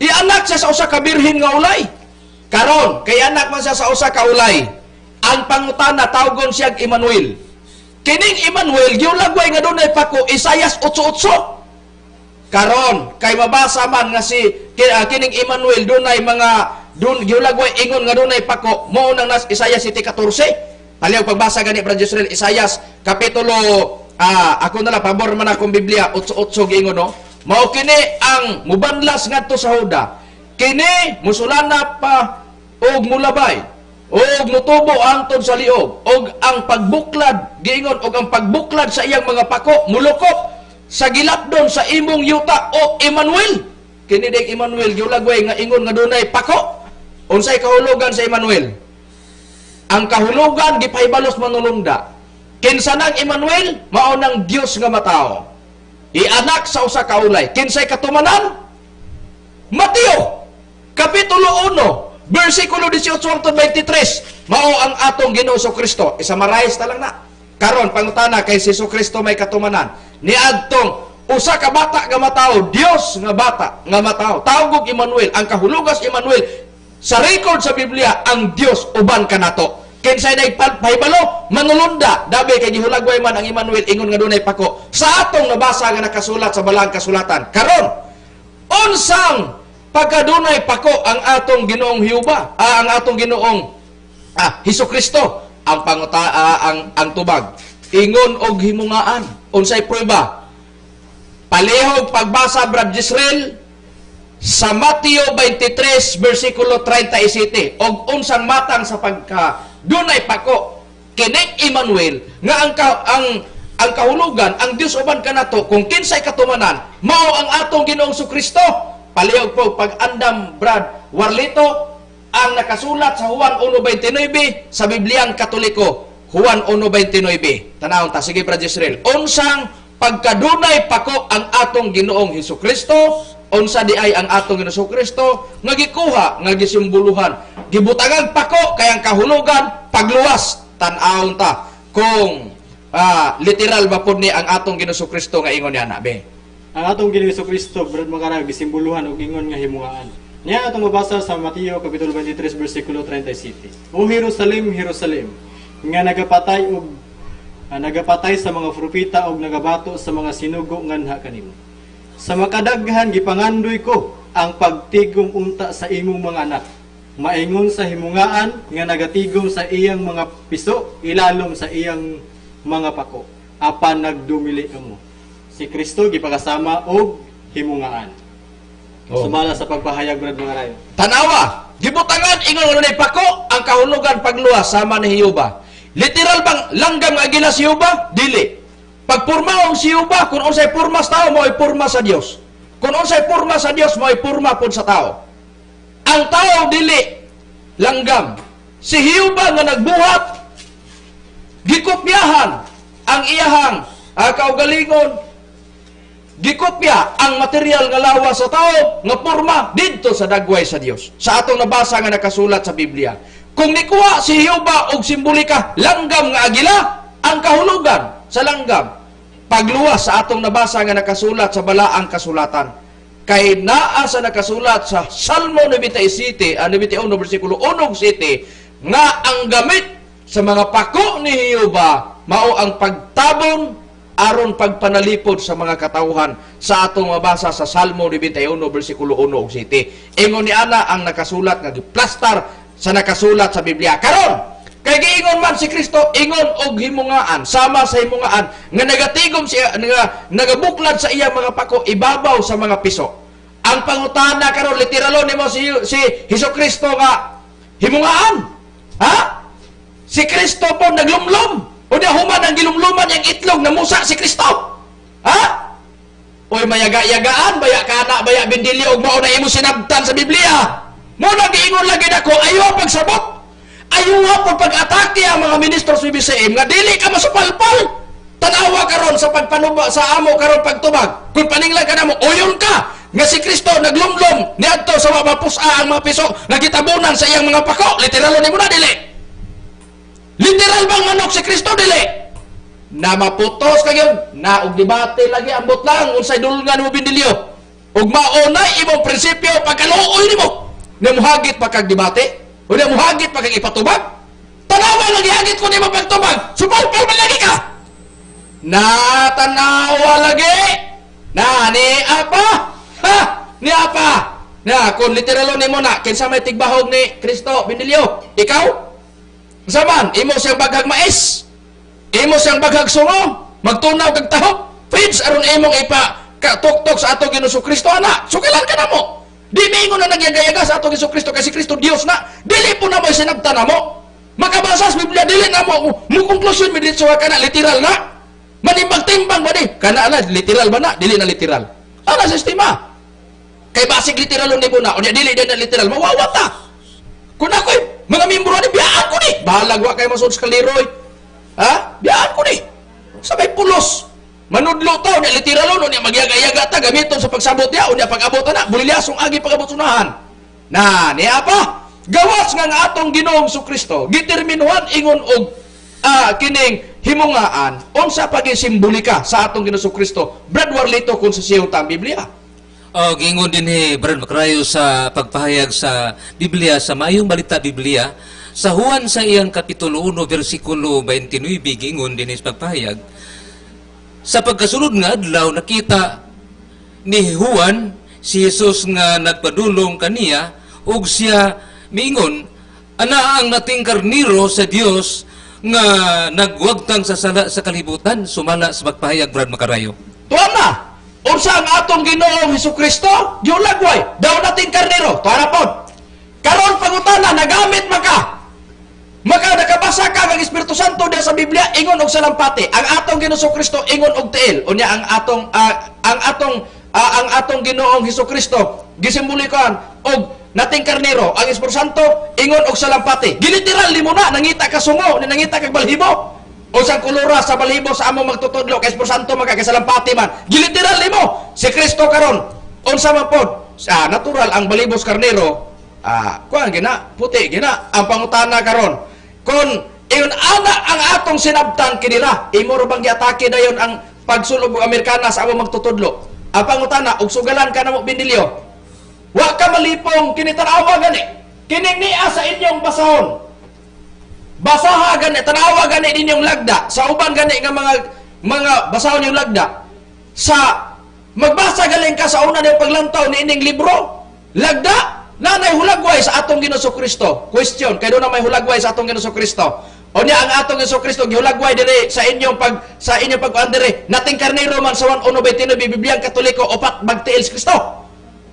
ianak siya sa usa ka birhen nga ulay. Karon, kay anak man siya sa usa ka ulay. Ang pangutana tawgon siya Emmanuel. Kining Emmanuel giulagway nga dunay pako Isayas 8:8. Karon, kay mabasa man nga si kining Emmanuel dunay mga giulagway ingon nga dunay pako mao nang nas Isayas 7:14. Paliw pagbasa gani Brad Israel Isayas kapitulo ako na lang pabor man akong Biblia 8:8 giingon no. Mao kini ang mubanlas ngadto sa Huda. Kini musulana pa og mulabay og mutubo angtod sa liog og ang pagbuklad giingon og ang pagbuklad sa iyang mga pako mulukop sa gilapdon sa imong yuta o Emmanuel. Kini ding Emmanuel giulagway nga ingon nga dunay pako. Unsay kahulugan sa Emmanuel? Ang kahulugan gipahibalos manulungda. Kinsa nang Emmanuel? Mao nang Dios nga matao. Ianak sa usa ka ulay. Kinsay katumanan? Mateo kapitulo 1 bersikulo 18-23. Mao ang atong Ginoo Kristo. Isamarais ta lang na. Karon pangutana kay si Kristo may katumanan. Niadtong usa ka bata nga matao, Dios nga bata nga matao. Tawag og Emmanuel. Ang kahulugas Emmanuel sa record sa Biblia, ang Dios uban kanato. Kinsay nagpahibalo manulunda dabi kay gihulagway man ang Emmanuel ingon nga dunay pako. Sa atong nabasa nga nakasulat sa balang kasulatan. Karon, unsang pagkadunay pako ang atong Ginoong Hiuba, ang atong Ginoong Hesukristo, ang ang tubag. Ingon og himungaan. Unsay prueba? Palihog pagbasa Brad Israel sa Mateo 23 bersikulo 37 og unsang matang sa pagka dunay pako kining Emmanuel nga ang kahulugan ang Dios uban kanato kung kinsay katumanan mao ang atong Ginoong Kristo. Palihog po pag-andam Brad Warlito ang nakasulat sa Juan 1:29 sa Bibliang Katoliko. Juan 1:29. Tanawon ta, sige Brad Israel. Unsang pagkadunay pako ang atong Ginoong Hesukristo, unsa di ay ang atong Ginoong Hesukristo nga gikuha nga gisimboluhan. Gibutangan pako kay ang kahulugan pagluwas. Tan-awon ta kung literal ba pud ni ang atong Ginoong Hesukristo nga ingon niya na be. Ang atong Ginoong Kristo Brad Makarag gisimboluhan og ingon nga himugaan. Niya atong mabasa sa Mateo kapitulo 23 bersikulo 37. O Jerusalem, Jerusalem, nga nagapatay sa mga propeta og nagabato sa mga sinugo nganha kanimo. Sa makadaghan gipangandoy ko ang pagtigom unta sa imong mga anak. Maingon sa himungaan nga nagatigom sa iyang mga piso, ilalom sa iyang mga pako. Apan nagdumili mo. Si Kristo gipakasama og himungaan. Sumala sa pagpahayag Brad mga rayo. Tanawa, gibutangan ingon nga pako ang kahulugan pagluwas sama ni Hiyuba. Literal bang langgam nga agila si Hiyuba? Dili. Pagpurmaong si Hiyuba, kung unsay purma sa tao, mo'y purma sa Dios. Kung unsay purma sa Dios, mo'y purma pud sa tao. Ang tao dili langgam. Si Hiyuba nga nagbuhat, gikopyahan ang iyahang kaugalingon, gikopya ang material nga lawas sa tao nga porma didto sa dagway sa Dios. Sa atong nabasa nga nakasulat sa Biblia. Kung nikuha si Hiyuba og simbolika langgam nga agila, ang kahulugan sa langgam pagluwas sa atong nabasa nga nakasulat sa balaang kasulatan. Kay naa sa nakasulat sa Salmo 97, 91 bersikulo 1:7 nga ang gamit sa mga pako ni Hiyuba mao ang pagtabon aron pagpanalipod sa mga katawhan sa atong mabasa sa Salmo 91 bersikulo 1:7. Ingon ni ana ang nakasulat nga giplastar sa nakasulat sa Biblia. Karon kay giingon man si Kristo ingon og himungaan sama sa himungaan nga nagatigom siya nga nagabuklad sa iyang mga pako ibabaw sa mga piso. Ang pangutana karon literalo nimo si Hesukristo nga himungaan. Ha? Si Kristo po naglumlum. O na human ang gilumluman yung itlog na musa si Kristo. Ha? Oy mayaga-yagaan baya kana baya bindili og mao na imo sinabtan sa Biblia. Mo na giingon lagi nako ayaw pagsabot. Ayaw pag-atake ang mga ministro sa BCM nga dili ka masupalpal. Tanawa karon sa pagpanuba sa amo karon pagtubag. Kung paninglan ka namo oyon ka nga si Kristo naglumlum niadto sa mapusa ang mga piso nga gitabunan sa iyang mga pako. Literal nimo na dili. Literal bang manok si Kristo dili? Na maputos kagyud na og debate lagi ambot lang unsay dulngan mo bindilyo. Ug maunay imong prinsipyo pagkaluoy nimo. Namuhagit pa kag debate? O namuhagit pa kag ipatubag? Tanawa lagi hagit ko nimo pagtubag. Supalpal man lagi ka. Na tanawa lagi. Na ni apa? Ha? Ni apa? Na kung literalo nimo na kinsa may tigbahog ni Kristo bindilyo? Ikaw? Zaman, imo siyang baghag mais. Imo siyang baghag sungo. Magtunaw kag tahop. Friends, aron imong ipa-tuktok sa ato Ginoong Kristo ana. Sukilan ka na mo. Di mingon na nagyagayaga sa ato Ginoong Kristo kasi Kristo Dios na. Dili po na mo sinabtan na mo. Makabasa sa Biblia, dili na mo. Konklusyon mi dito ka na literal na. Manimbang-timbang ba di? Kana na, literal ba na? Dili na literal. Ana sistema. Kay basig literal ni po na. O niya, dili na literal. Mawawata. Kung ako'y mga membro ni, biyaan ko ni. Bahalag wa kayo masod sa kaliroy. Ha? Biyaan ko ni. Sabay pulos. Manudlo to, niya literal no, niya magyaga-yaga ta, gamiton sa pagsabot niya, o niya pag-abot na, bulilyasong agi pag-abot sunahan. Na, niya pa, gawas nga atong Ginoong Kristo, giterminuhan ingon og kining himungaan, unsa paging simbolika sa atong Ginoong Kristo, Brad Warlito kung sa siyong tang Biblia. Gingon din ni Brad Macrayo sa pagpahayag sa Biblia, sa Mayong Balita Biblia, sa Juan sa iyang kapitulo 1, versikulo 29, gingon din sa pagpahayag, sa pagkasunod nga adlaw nakita ni Juan si Jesus nga nagpadulong kaniya ug siya miingon ana ang nating karniro sa Dios nga nagwagtang sa sala sa kalibutan. Sumala sa pagpahayag Brad Macarayo. Tuwa na! unsa ang atong Ginoong Hesukristo? Giulagway daw nating karnero. Tuara pod. Karon pangutana, nagamit maka nakabasa ka ng Espiritu Santo diha sa Biblia ingon og salampati. Ang atong Ginoong Kristo ingon og tiil. Unya ang atong Ginoong Hesukristo gisimbolikuhan og nating karnero. Ang Espiritu Santo ingon og salampati. Giliteral limo na nangita ka sungo, nangita kag balhibo. O sang kulura sa balhibo sa among magtutudlo kay Espiritu Santo magkakasalampati man. Giliteral limo si Kristo karon. Unsa man pod? Sa natural ang balhibos karnero, kuan gina, puti gina ang pangutana karon. Kung iyon ana ang atong sinabtan kinira, imo ra bang giatake dayon ang pagsulog og Amerikana sa among magtutudlo? Ang pangutana, og sugalan ka namo Bindilyo. Wa ka malipong kini tanawa gani. Kining niya sa inyong basahon. Basaha gani, tanawa gani ninyong lagda. Sa uban gani nga mga basahon yung lagda. Sa magbasa galing ka sa una niyong paglantaw ni ining libro, lagda nanay hulagway sa atong Ginoong Kristo. Question, kay doon na may hulagway sa atong Ginoong Kristo. O niya ang atong Ginoong Kristo gihulagway dire sa inyong pag-andire. Nating karnero man sa 1:29 Bibliang Katoliko opat bagtiil si Kristo.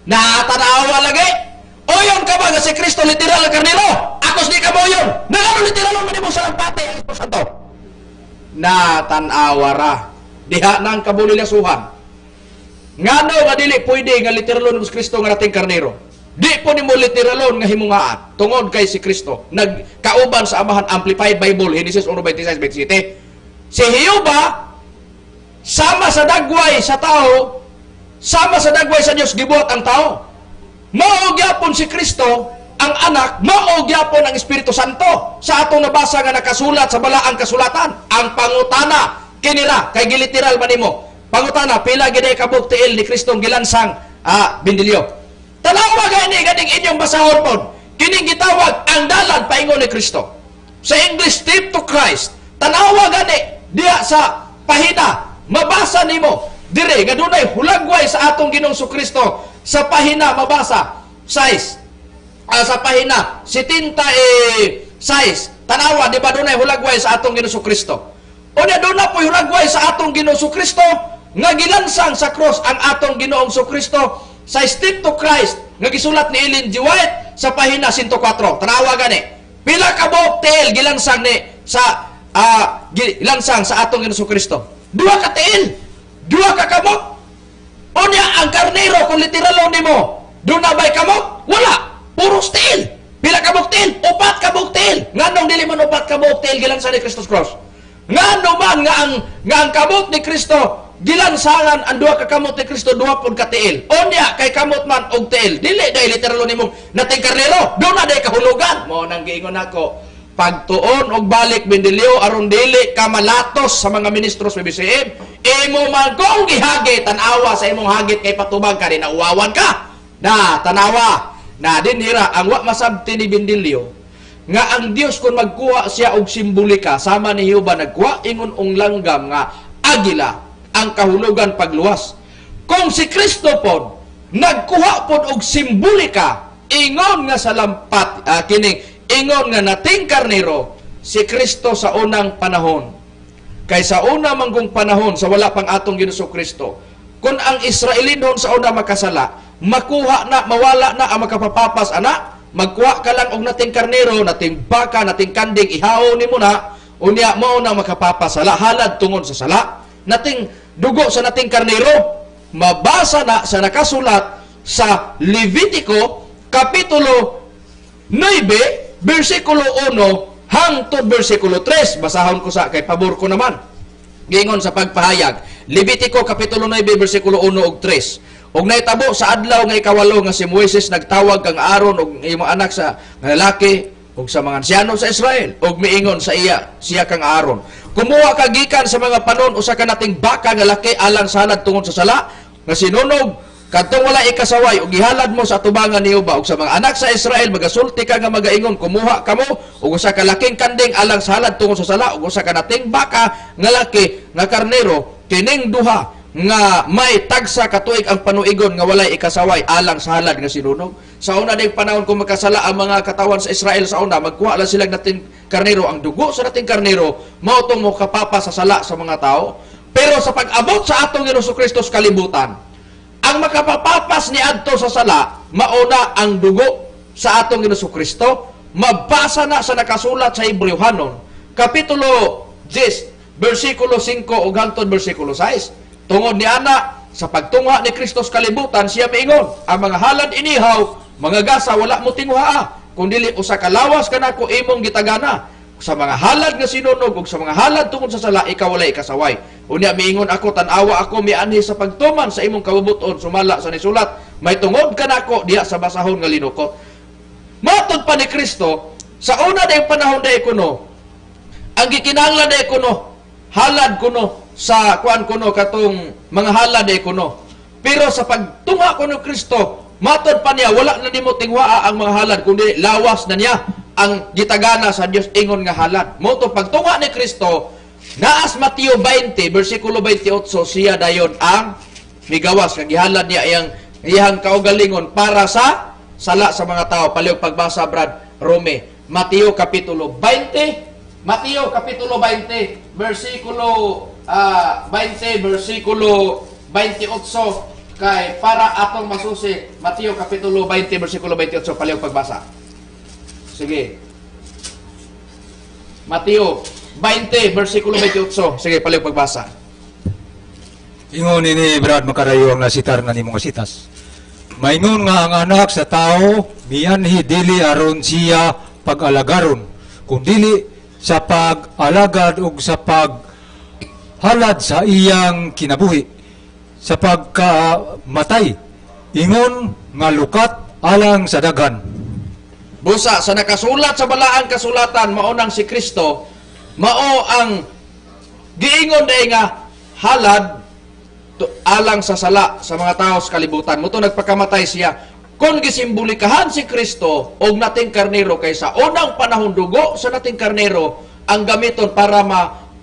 Natanawa lagi. Oyon ka ba nga si Kristo literal ang karnero? Akos di ka mo yun. Nangano literal man mo sa lampati ang Espiritu Santo. Natanawa ra. Diha nang kabulilyasuhan. Ngano nga dili pwede nga literalon si Kristo nga nating karnero. Di po ni mo literalon nga himungaan tungod kay si Kristo. Nagkauban sa Amahan Amplified Bible, Genesis 1:26-27. Si Hiyuba, sama sa dagway sa tao, sama sa dagway sa Dios gibuhat ang tao. Mao gyapon si Kristo, ang anak, mao gyapon ang Espiritu Santo. Sa atong nabasa nga nakasulat sa balaang kasulatan, ang pangutana kinira kay giliteral man nimo. Pangutana, pila gid kabuk tiil ni Kristong gilansang Bindilyo. Tanawa gani ganing inyong basahon pod. Kining gitawag ang dalan paingon ni Kristo. Sa English, step to Christ. Tanawa gani diha sa pahina. Mabasa nimo dire nga dunay hulagway sa atong Ginoong Kristo sa pahina mabasa size. Sa pahina 76. Tanawa di ba dunay hulagway sa atong Ginoong Kristo. Unya dunay po hulagway sa atong Ginoong Kristo nga gilansang sa cross ang atong Ginoong Kristo. Sa Step to Christ nga gisulat ni Ellen G. White sa pahina 104. Tanawa gani. Pila ka buok tiil gilansang ni sa gilansang sa atong Ginoong Kristo. 2 ka tiil. 2 ka kamot. Unya ang karnero kung literalon nimo, doon na bay kamot? Wala. Puros tiil. Pila ka buok tiil? 4 ka buok tiil. Nganong dili man 4 ka buok tiil gilansang ni Christ's cross? Ngano man nga ang kamot ni Kristo gilansangan ang 2 ka kamot ni Kristo 2 pud ka tiil. Unya kay kamot man og tiil. Dili day literal nimo nating karnero. Do na day kahulugan. Mo nang giingon ako, pagtuon og balik Bindilyo aron dili ka malatos sa mga ministros sa BCM. Imo man kung gihagit tanawa sa imong hagit kay patubag ka din nauwawan ka. Na tanawa na dinhira ang wa masabti ni Bindilyo nga ang Dios kung magkuha siya og simbolika sama ni Hiyuba nagkuha ingon ong langgam nga agila ang kahulugan pagluwas. Kung si Kristo pod nagkuha pod og simbolika ingon nga sa lampat kining ingon nga nating karnero si Kristo sa unang panahon. Kay sa una manggong panahon sa wala pang atong Ginoong Kristo, kung ang Israelinon sa una makasala, makuha na mawala na ang makapapapas ana, magkuha ka lang og nating karnero, nating baka, nating kanding ihaw nimo na unya mao na makapapasala halad tungod sa sala. Nating dugo sa nating karnero mabasa na sa nakasulat sa Levitico kapitulo 9 bersikulo 1 hangtod bersikulo 3. Basahon ko sa kay pabor ko naman. Gingon sa pagpahayag Levitico kapitulo 9 bersikulo 1 ug 3. Og naitabo sa adlaw nga ikawalo nga si Moises nagtawag kang Aaron og imong anak sa nga lalaki ug sa mga anciano sa Israel og miingon sa siya kang Aaron, kumuha ka gikan sa mga panon usa ka nating baka nga laki alang salad tungod sa sala nga sinunog kadtong wala ikasaway ug gihalad mo sa atubangan niyo ba ug sa mga anak sa Israel magasulti ka nga magaingon kumuha kamo ug usa ka laking kanding alang salad tungod sa sala ug usa ka nating baka nga laki nga karnero kining duha nga may tagsa katuig ang panuigon nga walay ikasaway alang sa halad nga sinunog. Sa una ding panahon kung magkasala ang mga katawan sa Israel sa una, magkuha lang silang nating karnero. Ang dugo sa nating karnero mao tong mo kapapa sa sala sa mga tao. Pero sa pag-abot sa atong Hesus Kristo sa kalibutan, ang makapapapas ni adto sa sala, mauna ang dugo sa atong Hesus Kristo. Mabasa na sa nakasulat sa Hebrewhanon, Kapitulo 10, versikulo 5 ug hangtod versikulo 6. Tungod ni ana, sa pagtungha ni Kristo sa kalibutan, siya miingon, ang mga halad inihaw, mga gasa wala mo tinguhaa, kundi usa ka lawas kanako imong gitagana. Sa mga halad nga sinunog ug sa mga halad tungod sa sala, ikaw walay kasaway. Unya miingon ako, tanawa ako mianhi sa pagtuman sa imong kabubuton, sumala sa nisulat, may tungod kanako diha sa basahon nga linukot. Matod pa ni Kristo, sa una na panahon na kuno, ang gikinahanglan na kuno, halad kuno, sa kuan kuno, katong mga halad na kuno. Pero sa pagtunga kuno Kristo, matod pa niya, wala na nimo tinghwaa ang mga halad, kundi lawas na niya ang gitagana sa Dios ingon nga halad. Moto pagtunga ni Kristo, naas Mateo 20, versikulo 28, siya dayon ang migawas, kag gihalad niya iyang kaugalingon para sa sala sa mga tao. Palihog pagbasa, Brad Rome. Mateo Kapitulo 20, Mateo Kapitulo 20, versikulo 20, versikulo 28, kay para atong masusi. Mateo Kapitulo 20, versikulo 28, palihog pagbasa. Sige. Mateo 20, versikulo 28. Sige, palihog pagbasa. Ingon ini Brad makarayo ang nasitar na nimong asitas. Maingon nga ang anak sa tao, mianhi dili aron siya pag-alagaron, kundili sa pag-alagad ug sa paghalad sa iyang kinabuhi, sa pagkamatay. Ingon nga lukat alang sa daghan. Busa, sa nakasulat sa balaang kasulatan, maunang si Kristo, mao ang giingon day nga halad alang sa sala sa mga tao sa kalibutan. Muto nagpakamatay siya. Kung gisimbolikahan si Kristo og nating karnero, kaysa unang panahon dugo sa nating karnero ang gamiton para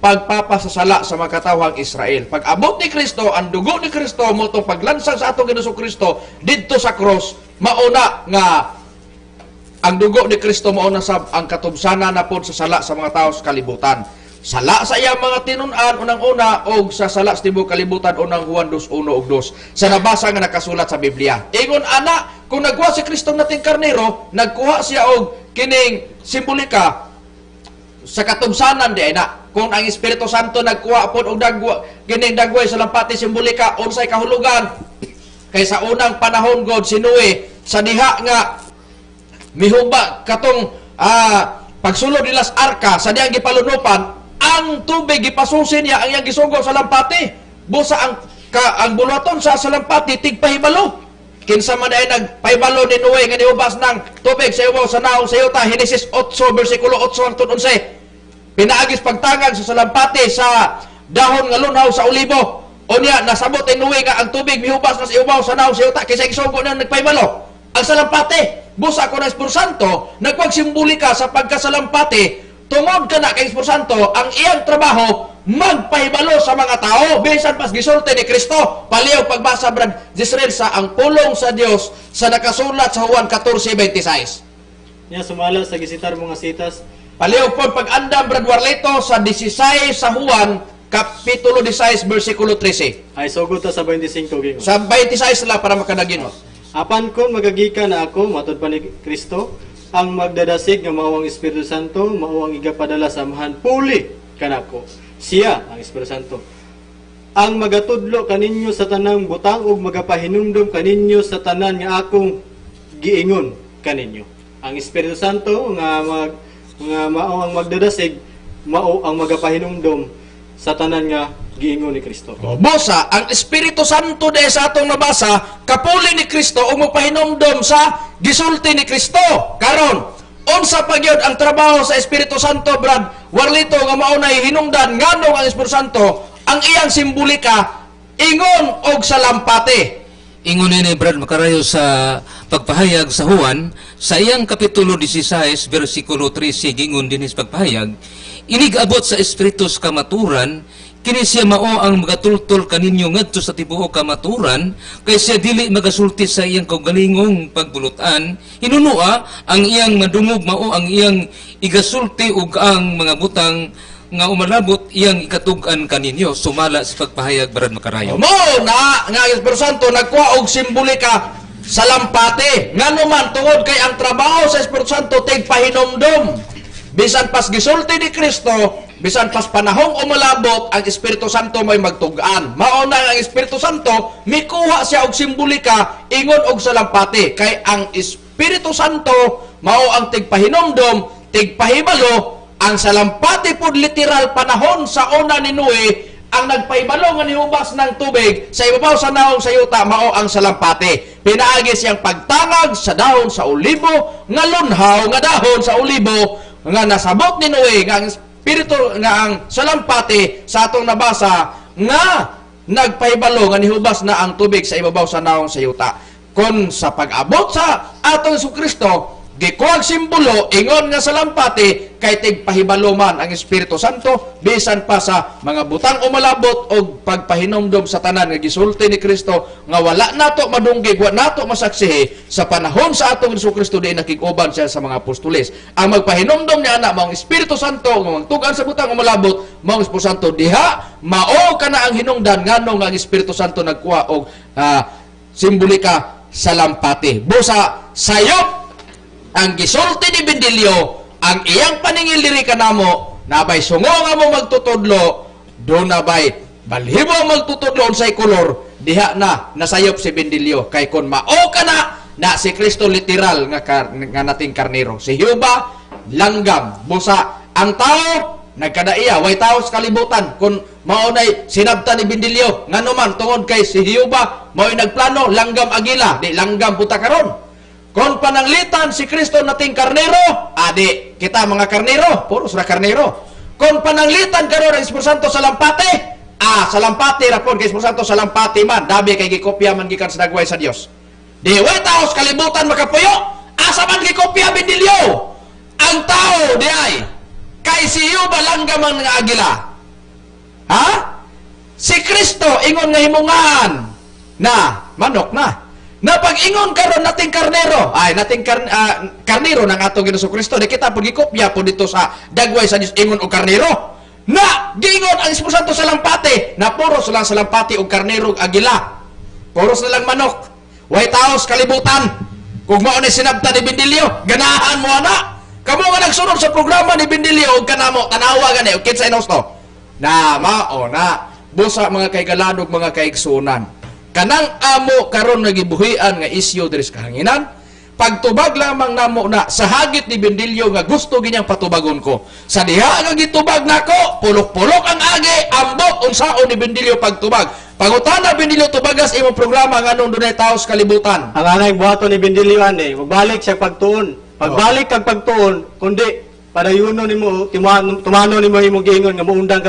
pagpapasasala sa mga katawhang Israel. Pag abot ni Kristo, ang dugo ni Kristo, muto paglansang sa atong Hesus Kristo didto sa cross, mauna nga ang dugo ni Kristo mauna sa ang katubsanan na po sa sala sa mga tao sa kalibutan. Sala sa iyang mga tinunan unang-una og sa sala sa tibuok kalibutan unang Juan 2:1 ug 2 sa nabasa nga nakasulat sa Biblia. Ingon ana, kung nagkuha si Kristo nating karnero, nagkuha siya og kining simbolika sa katubsanan di na. Kung ang Espiritu Santo nagkuha pod og kining dagway sa lampati simbolika, unsay kahulugan? Kay sa unang panahon God si Noe sa diha nga mihuba katong pagsulod nila sa arka sa diyang gipalunupan, ang tubig gipasusin niya ang iyang gisugo sa lampati. Busa ang bulaton sa lampati tigpahibalo. Kinsa man ay nagpahibalo ni Noe nga niubas ng tubig sa ibaw sa naong sa yuta. Genesis 8 versikulo 8 hangtod 11. Pinaagis pagtangag sa salampati sa dahon nga lunhaw sa olibo. Unya nasabot ni Noe nga ang tubig mihubas na sa ibaw sa naong sa yuta kaysa gisugo na nagpahibalo ang salampati. Busa ko ng Espiritu Santo nagpagsimbolika sa pagkasalampati. Tungod ka na kay Espiritu Santo, ang iyang trabaho, magpahibalo sa mga tao, bisan pas gisulti ni Kristo. Palihog pagbasa, Brad Jisrael, sa ang pulong sa Dios sa nakasulat sa Juan 14:26. Nya sumala sa gisitar mga sitas. Palihog po pag-andam, Brad Warlito, sa 16 sa Juan, Kapitulo 16, versikulo 13. Ay sugod ta sa 25 gingon. Sa 26 lang para makadagin. Apan kung magagikan na ako, matod pa ni Kristo, ang magdadasig nga mao ang Espiritu Santo, mao ang igapadala sa amahan puli kanako. Siya ang Espiritu Santo. Ang magatudlo kaninyo sa tanang butang ug magapahinumdum kaninyo sa tanan nga akong giingon kaninyo. Ang Espiritu Santo nga mao ang magdadasig, mao ang magapahinumdum sa tanan nga giingon ni Kristo. Busa, ang Espiritu Santo de sa atong nabasa, kapuli ni Kristo o mapahinomdom sa gisulti ni Kristo. Karon, unsa pagyod ang trabaho sa Espiritu Santo, Brad Warlito, nga maunay hinungdan nganong ang Espiritu Santo, ang iyang simbolika, ingon og salampati. Ingon ni Brad makarayo sa pagpahayag sa Juan, sa iyang Kapitulo 16, versikulo 13, gingon din sa pagpahayag, inigabot sa Espiritu sa kamaturan, kini siya mao ang magatultol kaninyo ngadto sa tibuok kamaturan, kay siya dili magasulti sa iyang kaugalingong pagbulutan. Hinunua ang iyang madungog mao ang iyang igasulti ug ang mga butang nga umalabot iyang ikatug-an kaninyo sumala sa pagpahayag Brad Makarayo. Mo na nga ang Espiritu Santo nagkuha og simbolika sa lampate. Ngano man tungod kay ang trabaho sa Espiritu Santo tigpahinomdom. Bisan pas gisulti ni Kristo, bisan pas panahong umalabot, ang Espiritu Santo may magtugan. Mao na ang Espiritu Santo mikuha siya og simbolika ingon og sa lampate kay ang Espiritu Santo mao ang tigpahinomdom, tigpahibalo. Ang salampati pod literal panahon sa una ni Noe, ang nagpahibalo nga nihubas ng tubig sa ibabaw sa naong sayuta mao ang salampati. Pinaagi siyang pagtangag sa dahon sa olibo, nga lunhaw nga dahon sa olibo nga nasabot ni Noe nga ang espiritu nga ang salampati sa atong nabasa nga nagpahibalo nga nihubas na ang tubig sa ibabaw sa naong sayuta. Kon sa pag-abot sa atong Jesucristo, gikuwag simbolo, ingon nga sa lampati, kay tigpahibalo man ang Espiritu Santo, bisan pa sa mga butang umalabot o pagpahinomdom sa tanan nga gisulti ni Kristo, nga wala nato madunggig, wala nato masaksihi, sa panahon sa atong Jesucristo di nakikuban siya sa mga apostoles. Ang magpahinomdom niya na, maong Espiritu Santo, nga magtugan sa butang umalabot, maong Espiritu Santo, diha, mao ka na ang hinungdan, ngano nga ang Espiritu Santo nagkuha og simbolika sa lampati. Busa, sayop, ang gisulti ni Bendilyo, ang iyang paningil diri kanamo, nabay sungo nga mo magtutudlo, do nabay balhibo magtutudlo unsay kolor, diha na nasayop si Bendilyo. Kay kon mao ka na si Kristo literal nga nating karnero. Si Hiuba langgam, busa ang tao nagkadaiya, way tao sa kalibutan. Kung maunay sinabta ni Bendilyo, ngano man tungod kay si Hiuba mao'y nagplano langgam agila, di langgam buta karon. Kung pananglitan si Kristo nating karnero, adi, kita mga karnero, puros na karnero. Kung pananglitan karon ang Espiritu Santo sa lampate, sa lampate rapon kay Espiritu Santo sa lampate man, dabi kay gikopya man gikan sa dagway sa Dios. Di way taos kalibutan makapuyo, asa man gikopya Bendilyo. Ang tao di ay kay si Hiuba langgam ang nga agila. Ha? Si Kristo ingon nga himungan na manok na. Na pag-ingon karon nating karnero, nating karnero ng atong Ginoong Kristo, di kita pagikopya po dito sa dagway sa Dios ingon og karnero. Na giingon ang Espiritu Santo sa lampati, na puros lang sa lampati og karnero og agila. Puros na lang manok. Way taos kalibutan. Kung mao ni sinabta ni Bendilyo, ganahan mo ana. Kamo nga nagsunod sa programa ni Bendilyo og kanamo tanawa gani og kinsa inosto. Na mao na busa mga kaigaladog, mga kaigsunan. Kanang amo karon nagibuhian nga isyu diri sa kahanginan, pagtubag lamang namo na sa hagit ni Bendilyo nga gusto ginyang patubagon ko. Sa diha nga gitubag nako, pulok-pulok ang agi, ambot unsaon ni Bendilyo pagtubag. Pangutana Bendilyo tubagas imong programa nganong dunay taos kalibutan. Ang anay buhaton ni Bendilyo ane, magbalik siya pagtuon. Pagbalik kag pagtuon, kundi padayuno nimo, tumano nimo imong giingon nga muundang ka